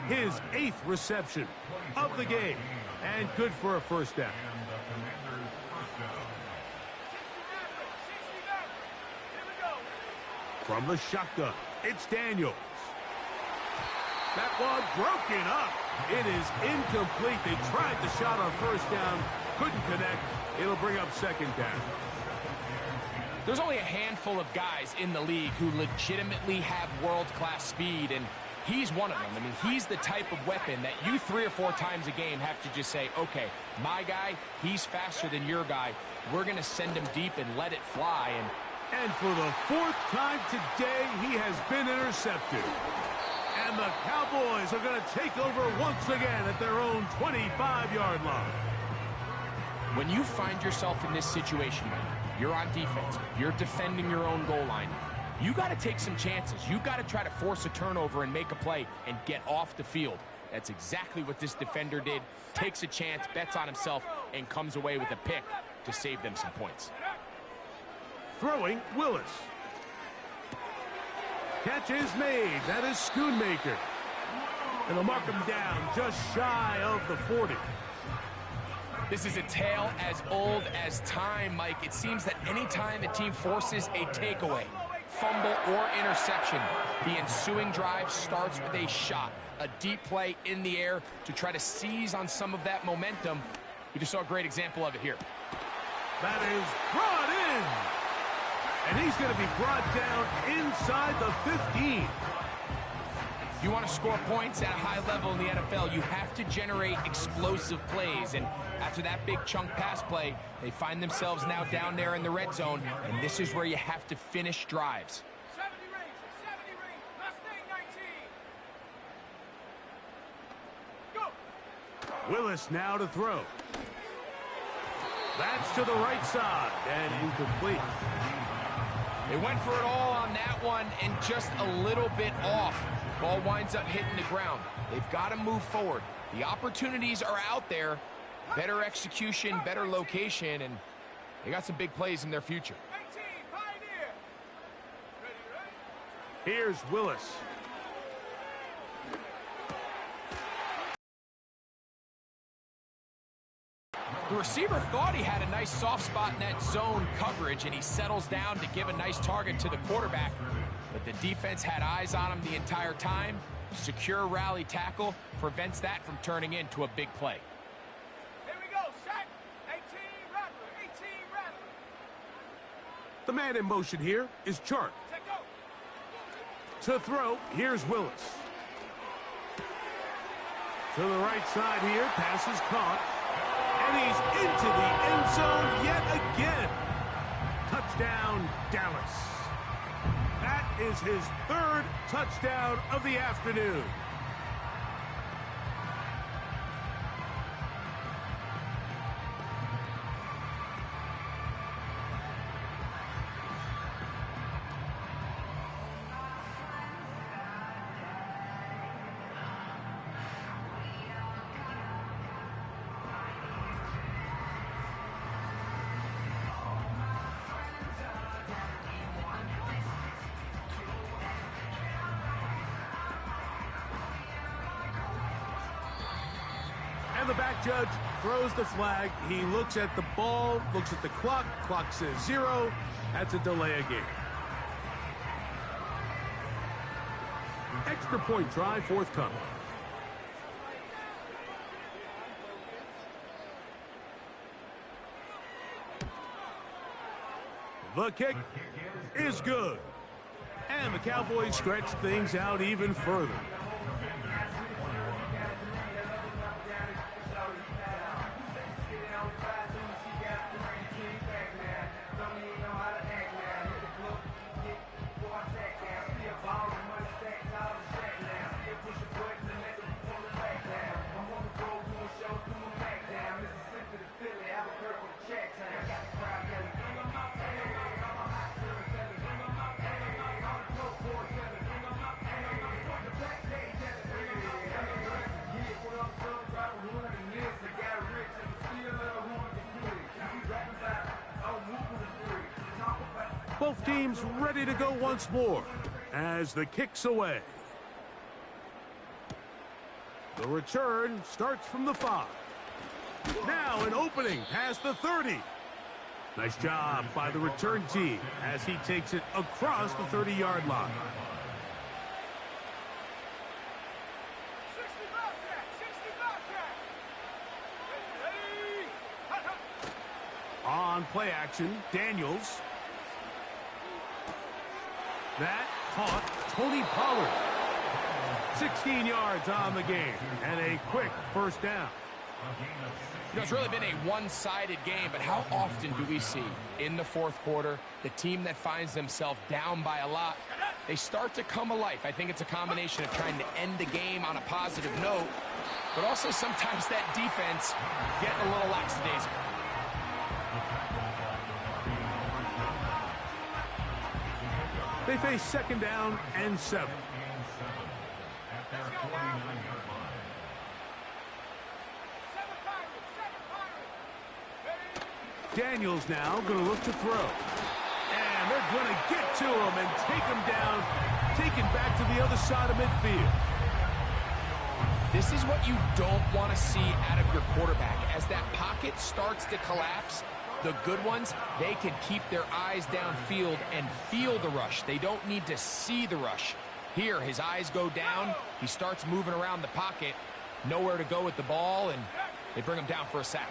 A: His 8th reception of the game. And good for a 1st down. From the shotgun, it's Daniels. That ball broken up. It is incomplete. They tried the shot on 1st down. Couldn't connect. It'll bring up 2nd down.
B: There's only a handful of guys in the league who legitimately have world-class speed, and he's one of them. I mean, he's the type of weapon that you 3 or 4 times a game have to just say, okay, my guy, he's faster than your guy. We're going to send him deep and let it fly.
A: And for the 4th time today, he has been intercepted. And the Cowboys are going to take over once again at their own 25-yard line.
B: When you find yourself in this situation, Mike, you're on defense, you're defending your own goal line, you got to take some chances. You got to try to force a turnover and make a play and get off the field. That's exactly what this defender did. Takes a chance, bets on himself, and comes away with a pick to save them some points.
A: Throwing, Willis. Catch is made. That is Schoonmaker. And they'll mark him down just shy of the 40.
B: This is a tale as old as time, Mike. It seems that any time a team forces a takeaway, fumble, or interception, the ensuing drive starts with a shot, a deep play in the air to try to seize on some of that momentum. We just saw a great example of it here.
A: That is brought in. And he's going to be brought down inside the 15.
B: If you want to score points at a high level in the NFL, you have to generate explosive plays. And after that big chunk pass play, they find themselves now down there in the red zone. And this is where you have to finish drives.
C: 70 range, Mustang 19. Go.
A: Willis now to throw. That's to the right side and incomplete.
B: They went for it all on that one and just a little bit off. Ball winds up hitting the ground. They've got to move forward. The opportunities are out there. Better execution, better location, and they got some big plays in their future.
C: 19, Pioneer. Ready.
A: Here's Willis.
B: The receiver thought he had a nice soft spot in that zone coverage, and he settles down to give a nice target to the quarterback. But the defense had eyes on him the entire time. Secure rally tackle prevents that from turning into a big play.
C: Here we go, set. 18, Rattler, 18, Rattler.
A: The man in motion here is Chark.
C: Set, go.
A: To throw, here's Willis. To the right side here, pass is caught. And he's into the end zone yet again. Touchdown, Dallas. That is his third touchdown of the afternoon. And the back judge throws the flag. He looks at the ball, looks at the clock. Clock says 0. That's a delay of game. Extra point try forthcoming. The kick is good. And the Cowboys stretch things out even further. Both teams ready to go once more as the kick's away. The return starts from the 5. Now an opening past the 30. Nice job by the return team as he takes it across the 30-yard line.
C: 60 Bobcat, 60 Bobcat. Ready. Hut, hut.
A: On play action, Daniels. That caught Tony Pollard. 16 yards on the game and a quick first down.
B: You know, it's really been a one-sided game, but how often do we see in the fourth quarter the team that finds themselves down by a lot, they start to come alive? I think it's a combination of trying to end the game on a positive note, but also sometimes that defense getting a little lackadaisical.
A: They face second down and 7.
C: Let's go now. 7 Pirates, 7 Pirates. Ready.
A: Daniels now going to look to throw. And they're going to get to him and take him down, taken back to the other side of midfield.
B: This is what you don't want to see out of your quarterback. As that pocket starts to collapse, the good ones, they can keep their eyes downfield and feel the rush. They don't need to see the rush. Here, his eyes go down. He starts moving around the pocket. Nowhere to go with the ball, and they bring him down for a sack.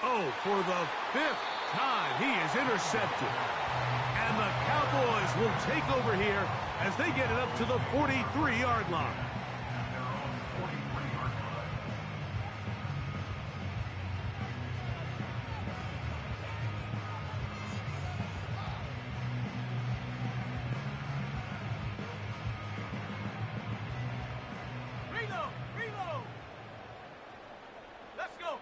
A: Oh, for the 5th time, he is intercepted. And the Cowboys will take over here as they get it up to the 43-yard line.
C: Reload! Let's go!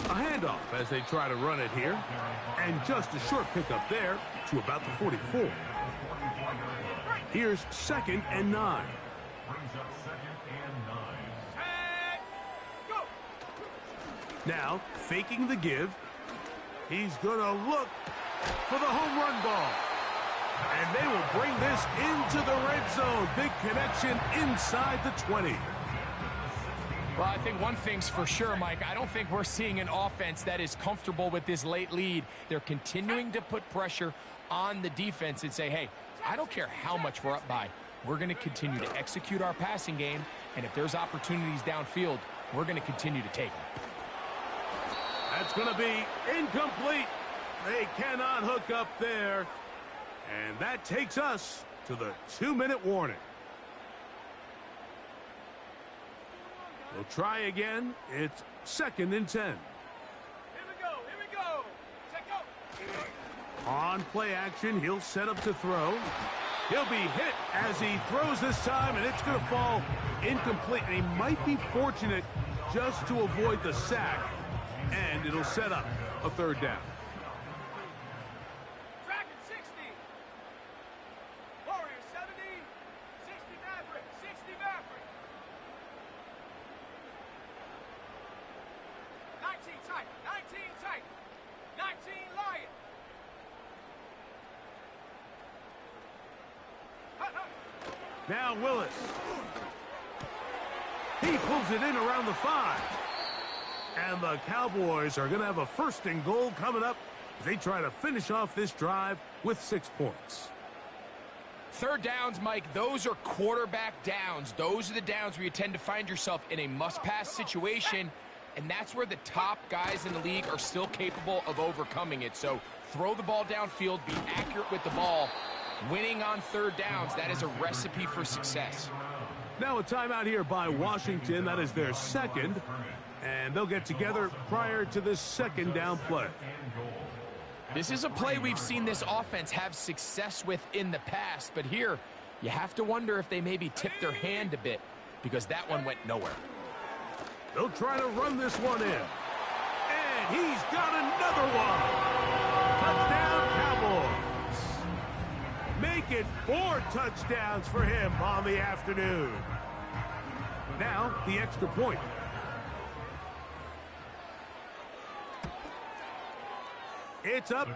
A: A handoff as they try to run it here. And just a short pickup there to about the 44. Here's 2nd and 9.
D: Brings up 2nd and 9.
C: And go!
A: Now, faking the give. He's going to look for the home run ball. And they will bring this into the red zone. Big connection inside the 20.
B: Well, I think one thing's for sure, Mike. I don't think we're seeing an offense that is comfortable with this late lead. They're continuing to put pressure on the defense and say, hey, I don't care how much we're up by. We're going to continue to execute our passing game, and if there's opportunities downfield, we're going to continue to take them.
A: That's going to be incomplete. They cannot hook up there. And that takes us to the 2-minute warning. They'll try again. It's 2nd and 10.
C: Here we go! Check out!
A: On play action, he'll set up to throw. He'll be hit as he throws this time, and it's going to fall incomplete. And he might be fortunate just to avoid the sack, and it'll set up a 3rd down.
C: Dragon 60! Warriors 70! 60 Maverick! 60 Maverick! 19 tight! 19 tight! 19 Lion! Hut, hut.
A: Now Willis. He pulls it in around the 5. And the Cowboys are going to have a 1st and goal coming up as they try to finish off this drive with 6 points.
B: 3rd downs, Mike, those are quarterback downs. Those are the downs where you tend to find yourself in a must-pass situation, and that's where the top guys in the league are still capable of overcoming it. So throw the ball downfield, be accurate with the ball. Winning on 3rd downs, that is a recipe for success.
A: Now a timeout here by Washington. That is their 2nd. And they'll get together prior to this 2nd down play.
B: This is a play we've seen this offense have success with in the past, but here you have to wonder if they maybe tipped their hand a bit because that one went nowhere.
A: They'll try to run this one in. And he's got another one. Touchdown, Cowboys. Make it 4 touchdowns for him on the afternoon. Now, the extra point. It's up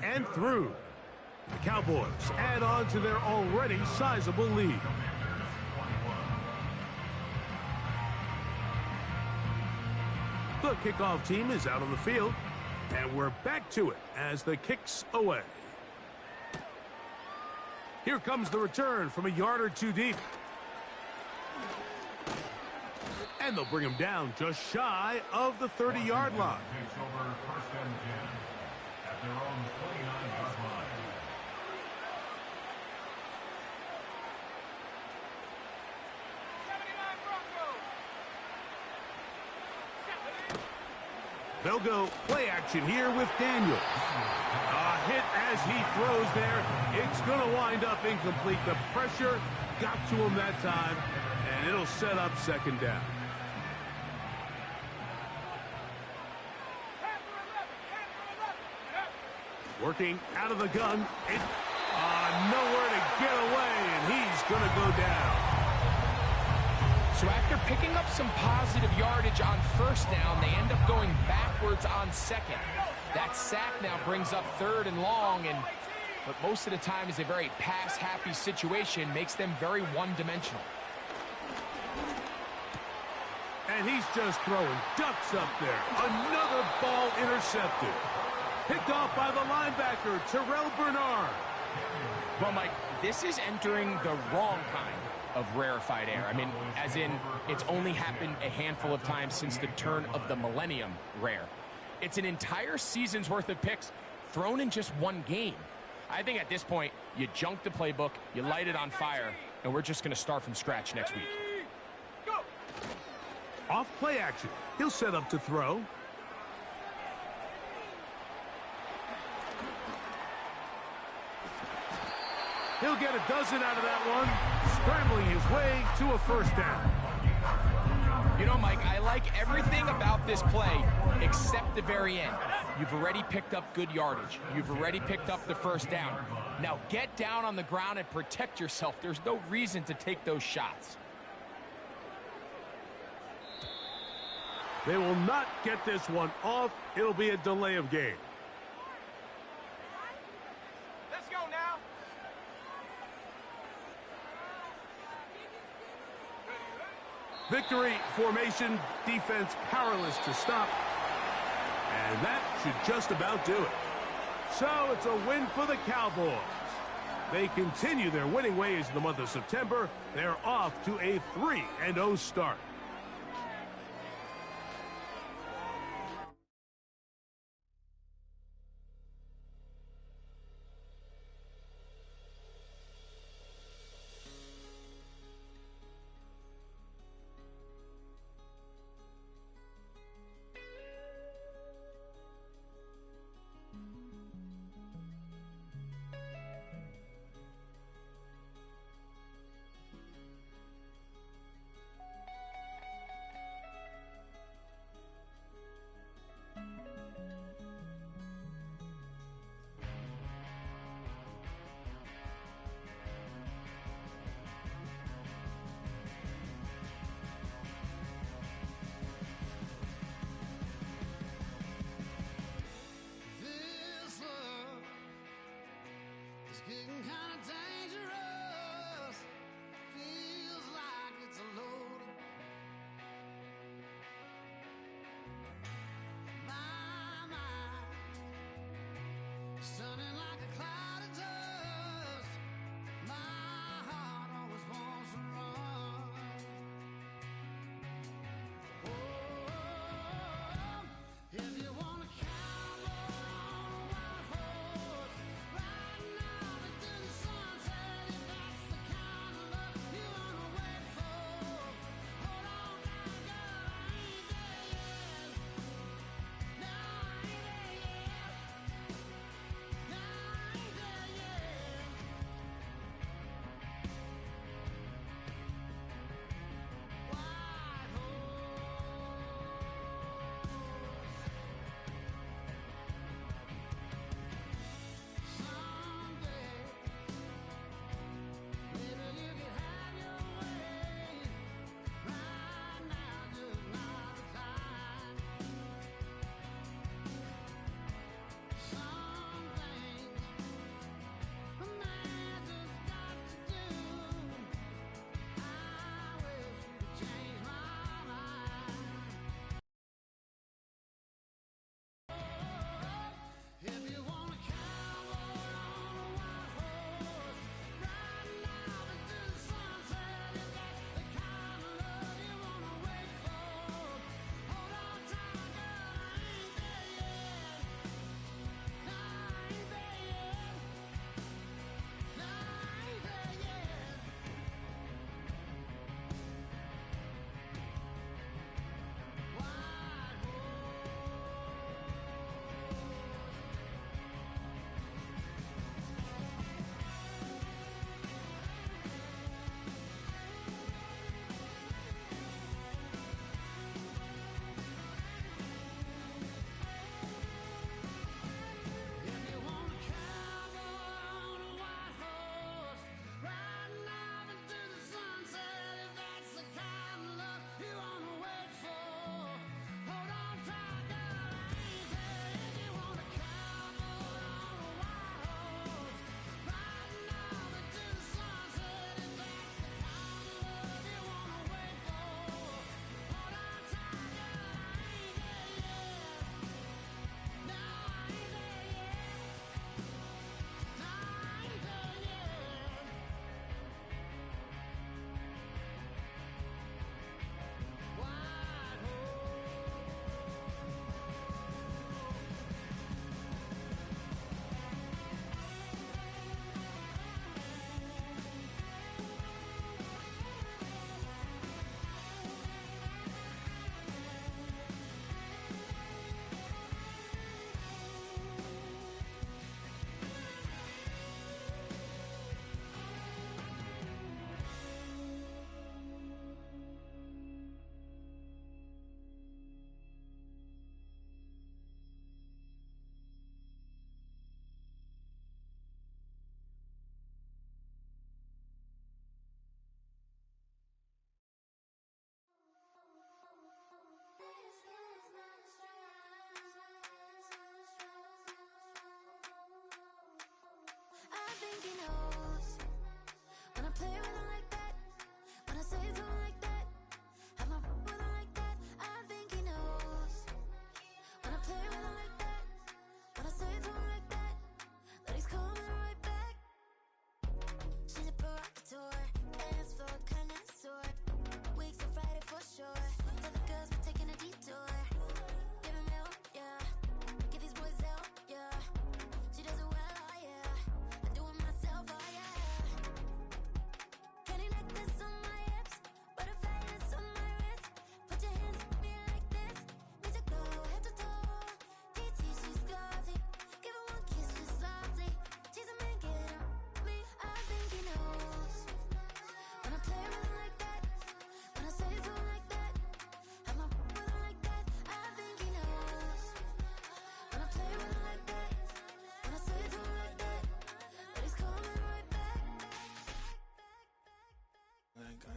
A: and through. The Cowboys add on to their already sizable lead. The kickoff team is out on the field, and we're back to it as the kick's away. Here comes the return from a yard or 2 deep. And they'll bring him down just shy of the 30-yard line.
D: Takes over 1st and 10 at their own 29-yard line.
A: They'll go play action here with Daniel. A hit as he throws there. It's going to wind up incomplete. The pressure got to him that time, and it'll set up 2nd down. Working out of the gun. Nowhere to get away, and he's going to go down.
B: So after picking up some positive yardage on 1st down, they end up going backwards on 2nd. That sack now brings up 3rd and long, and but most of the time is a very pass-happy situation, makes them very one-dimensional.
A: And he's just throwing ducks up there. Another ball intercepted. Picked off by the linebacker, Terrell Bernard.
B: Well, Mike, this is entering the wrong kind of rarefied air. I mean, as in, it's only happened a handful of times since the turn of the millennium rare. It's an entire season's worth of picks thrown in just one game. I think at this point, you junk the playbook, you light it on fire, and we're just going to start from scratch next week.
C: Go!
A: Off play action. He'll set up to throw. He'll get a dozen out of that one, scrambling his way to a first down.
B: You know, Mike, I like everything about this play except the very end. You've already picked up good yardage. You've already picked up the first down. Now get down on the ground and protect yourself. There's no reason to take those shots.
A: They will not get this one off. It'll be a delay of game.
C: Let's go now.
A: Victory formation, defense powerless to stop. And that should just about do it. So it's a win for the Cowboys. They continue their winning ways in the month of September. They're off to a 3-0 start.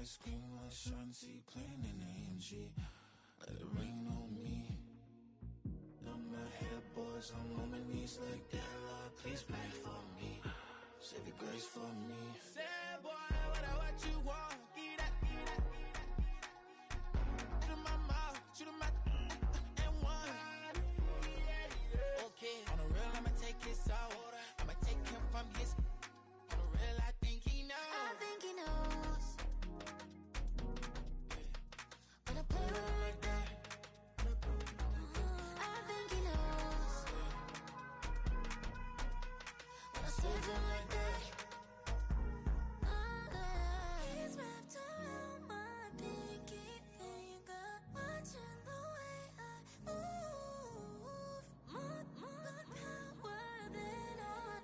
E: ice cream, my shanty playing in AMG. Let it rain on me. On my head, boys, I'm on my knees like that. Lord, please pray for me. Save your grace for me.
F: Say, boy, what you want? Get that. Shoot in my mouth, shoot in my and one. Okay, on the real, I'ma take his out. I'ma take him from his. On the real, I think he knows.
G: I think he knows. When I play with him like that. I think he knows. When I save him like that. He's wrapped around my pinky finger, watching the way I move. More power than on.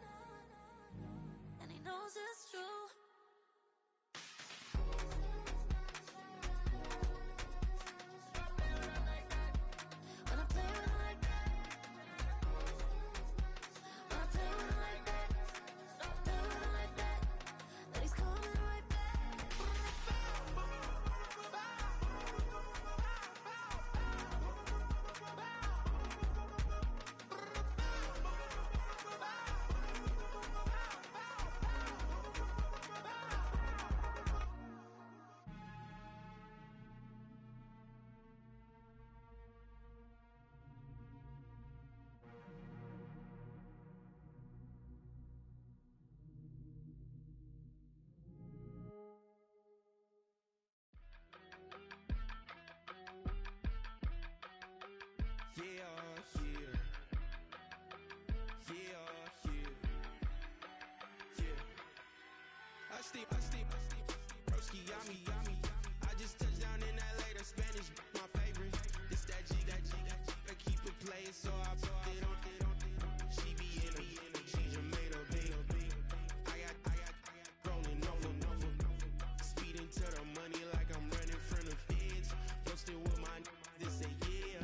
G: And he knows it's true. When I play with him like that. When I play with him like that. Play with him like that. Then he's coming right back.
F: I steep, broski, yummy. I just touched down in LA, the Spanish, my favorite. This that G, I keep it playing, so I put it on. She be in it, she just made a big. I got rolling over. Speeding to the money like I'm running from the feds. Posted with my this say yeah.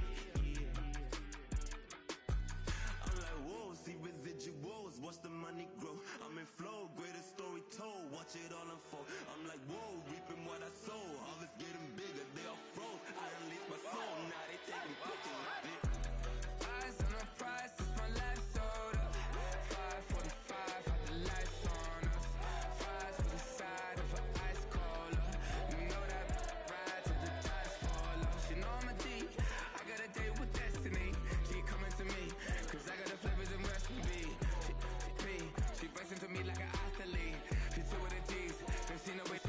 H: I'm like, whoa, see residuals, watch the money grow. I'm in flow, greatest story told, watch it all unfold. I'm like, whoa, reaping what I sow. Harvest getting bigger, they all froze. I release my soul, now they taking pictures of it.
F: Eyes on the prize, it's my life sold up. 5:45, had the lights on us. Fries to the side of an ice cola. You know that ride till the tires fall off. She know I'm a D, I got a date with destiny. She coming to me, cause I got the flavors and recipe. She racing to me like an athlete. She two with the G's, cause she know it.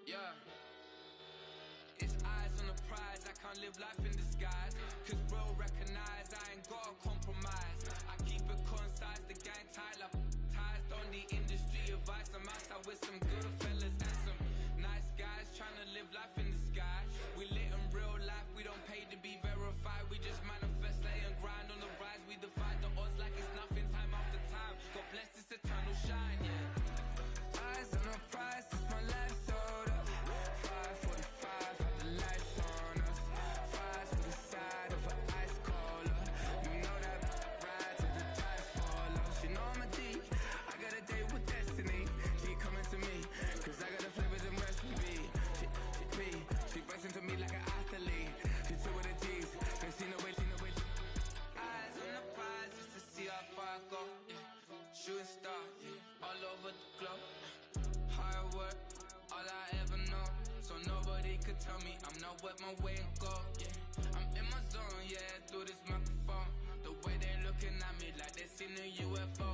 F: Yeah. It's eyes on the prize, I can't live life in disguise. Cause real recognize, I ain't gotta compromise. I keep it concise, the gang tight like ties. On the industry advice, I'm outside with some good fellas and some nice guys trying to live life in the sky. We lit in real life, we don't pay to be verified. We just manifest, lay and grind on the rise. We defy the odds like it's nothing, time after time. God bless this eternal shine, yeah. Eyes on the prize, it's my life sold up. 5:45, had the lights on us. Fries to the side of an ice cola. You know that ride till the tires fall off. She know I'm a D, I got a date with destiny. She coming to me, cause I got the flavors and recipe. She racing to me like an athlete. She two with the G's, cause she know it. Eyes on the prize just to see how far I go. Yeah. Shooting star, yeah. All over the globe. Hard work, all I ever know. So nobody could tell me I'm not what my way and go. Yeah, I'm in my zone, yeah, through this microphone. The way they looking at me like they seen a UFO.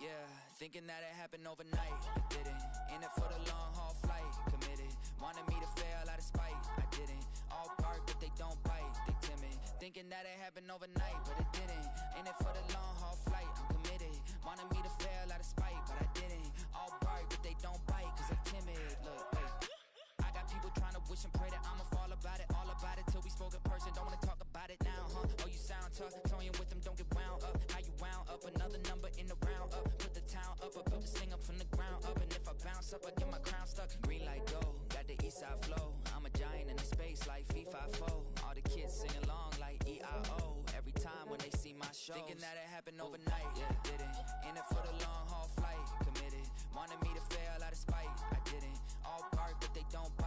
I: Yeah, thinking that it happened overnight, I didn't. In it for the long haul flight, committed. Wanted me to fail out of spite, I didn't. All bark but they don't bite, they timid. Thinking that it happened overnight, but it didn't. In it for the long haul flight, I'm committed. Wanted me to fail out of spite, but I didn't. All bark but they don't bite, cause they timid. Look, wait. I got people trying to wish and pray that I'ma fall about it. All about it till we spoke in person, don't wanna talk about it now, huh? Oh, you sound tough, toying with them, don't get wound up. How you wound up, another number in the round up. shows. Thinking that it happened overnight, yeah, it didn't. In it for the long haul flight, committed. Wanted me to fail out of spite, I didn't. All bark, but they don't bite.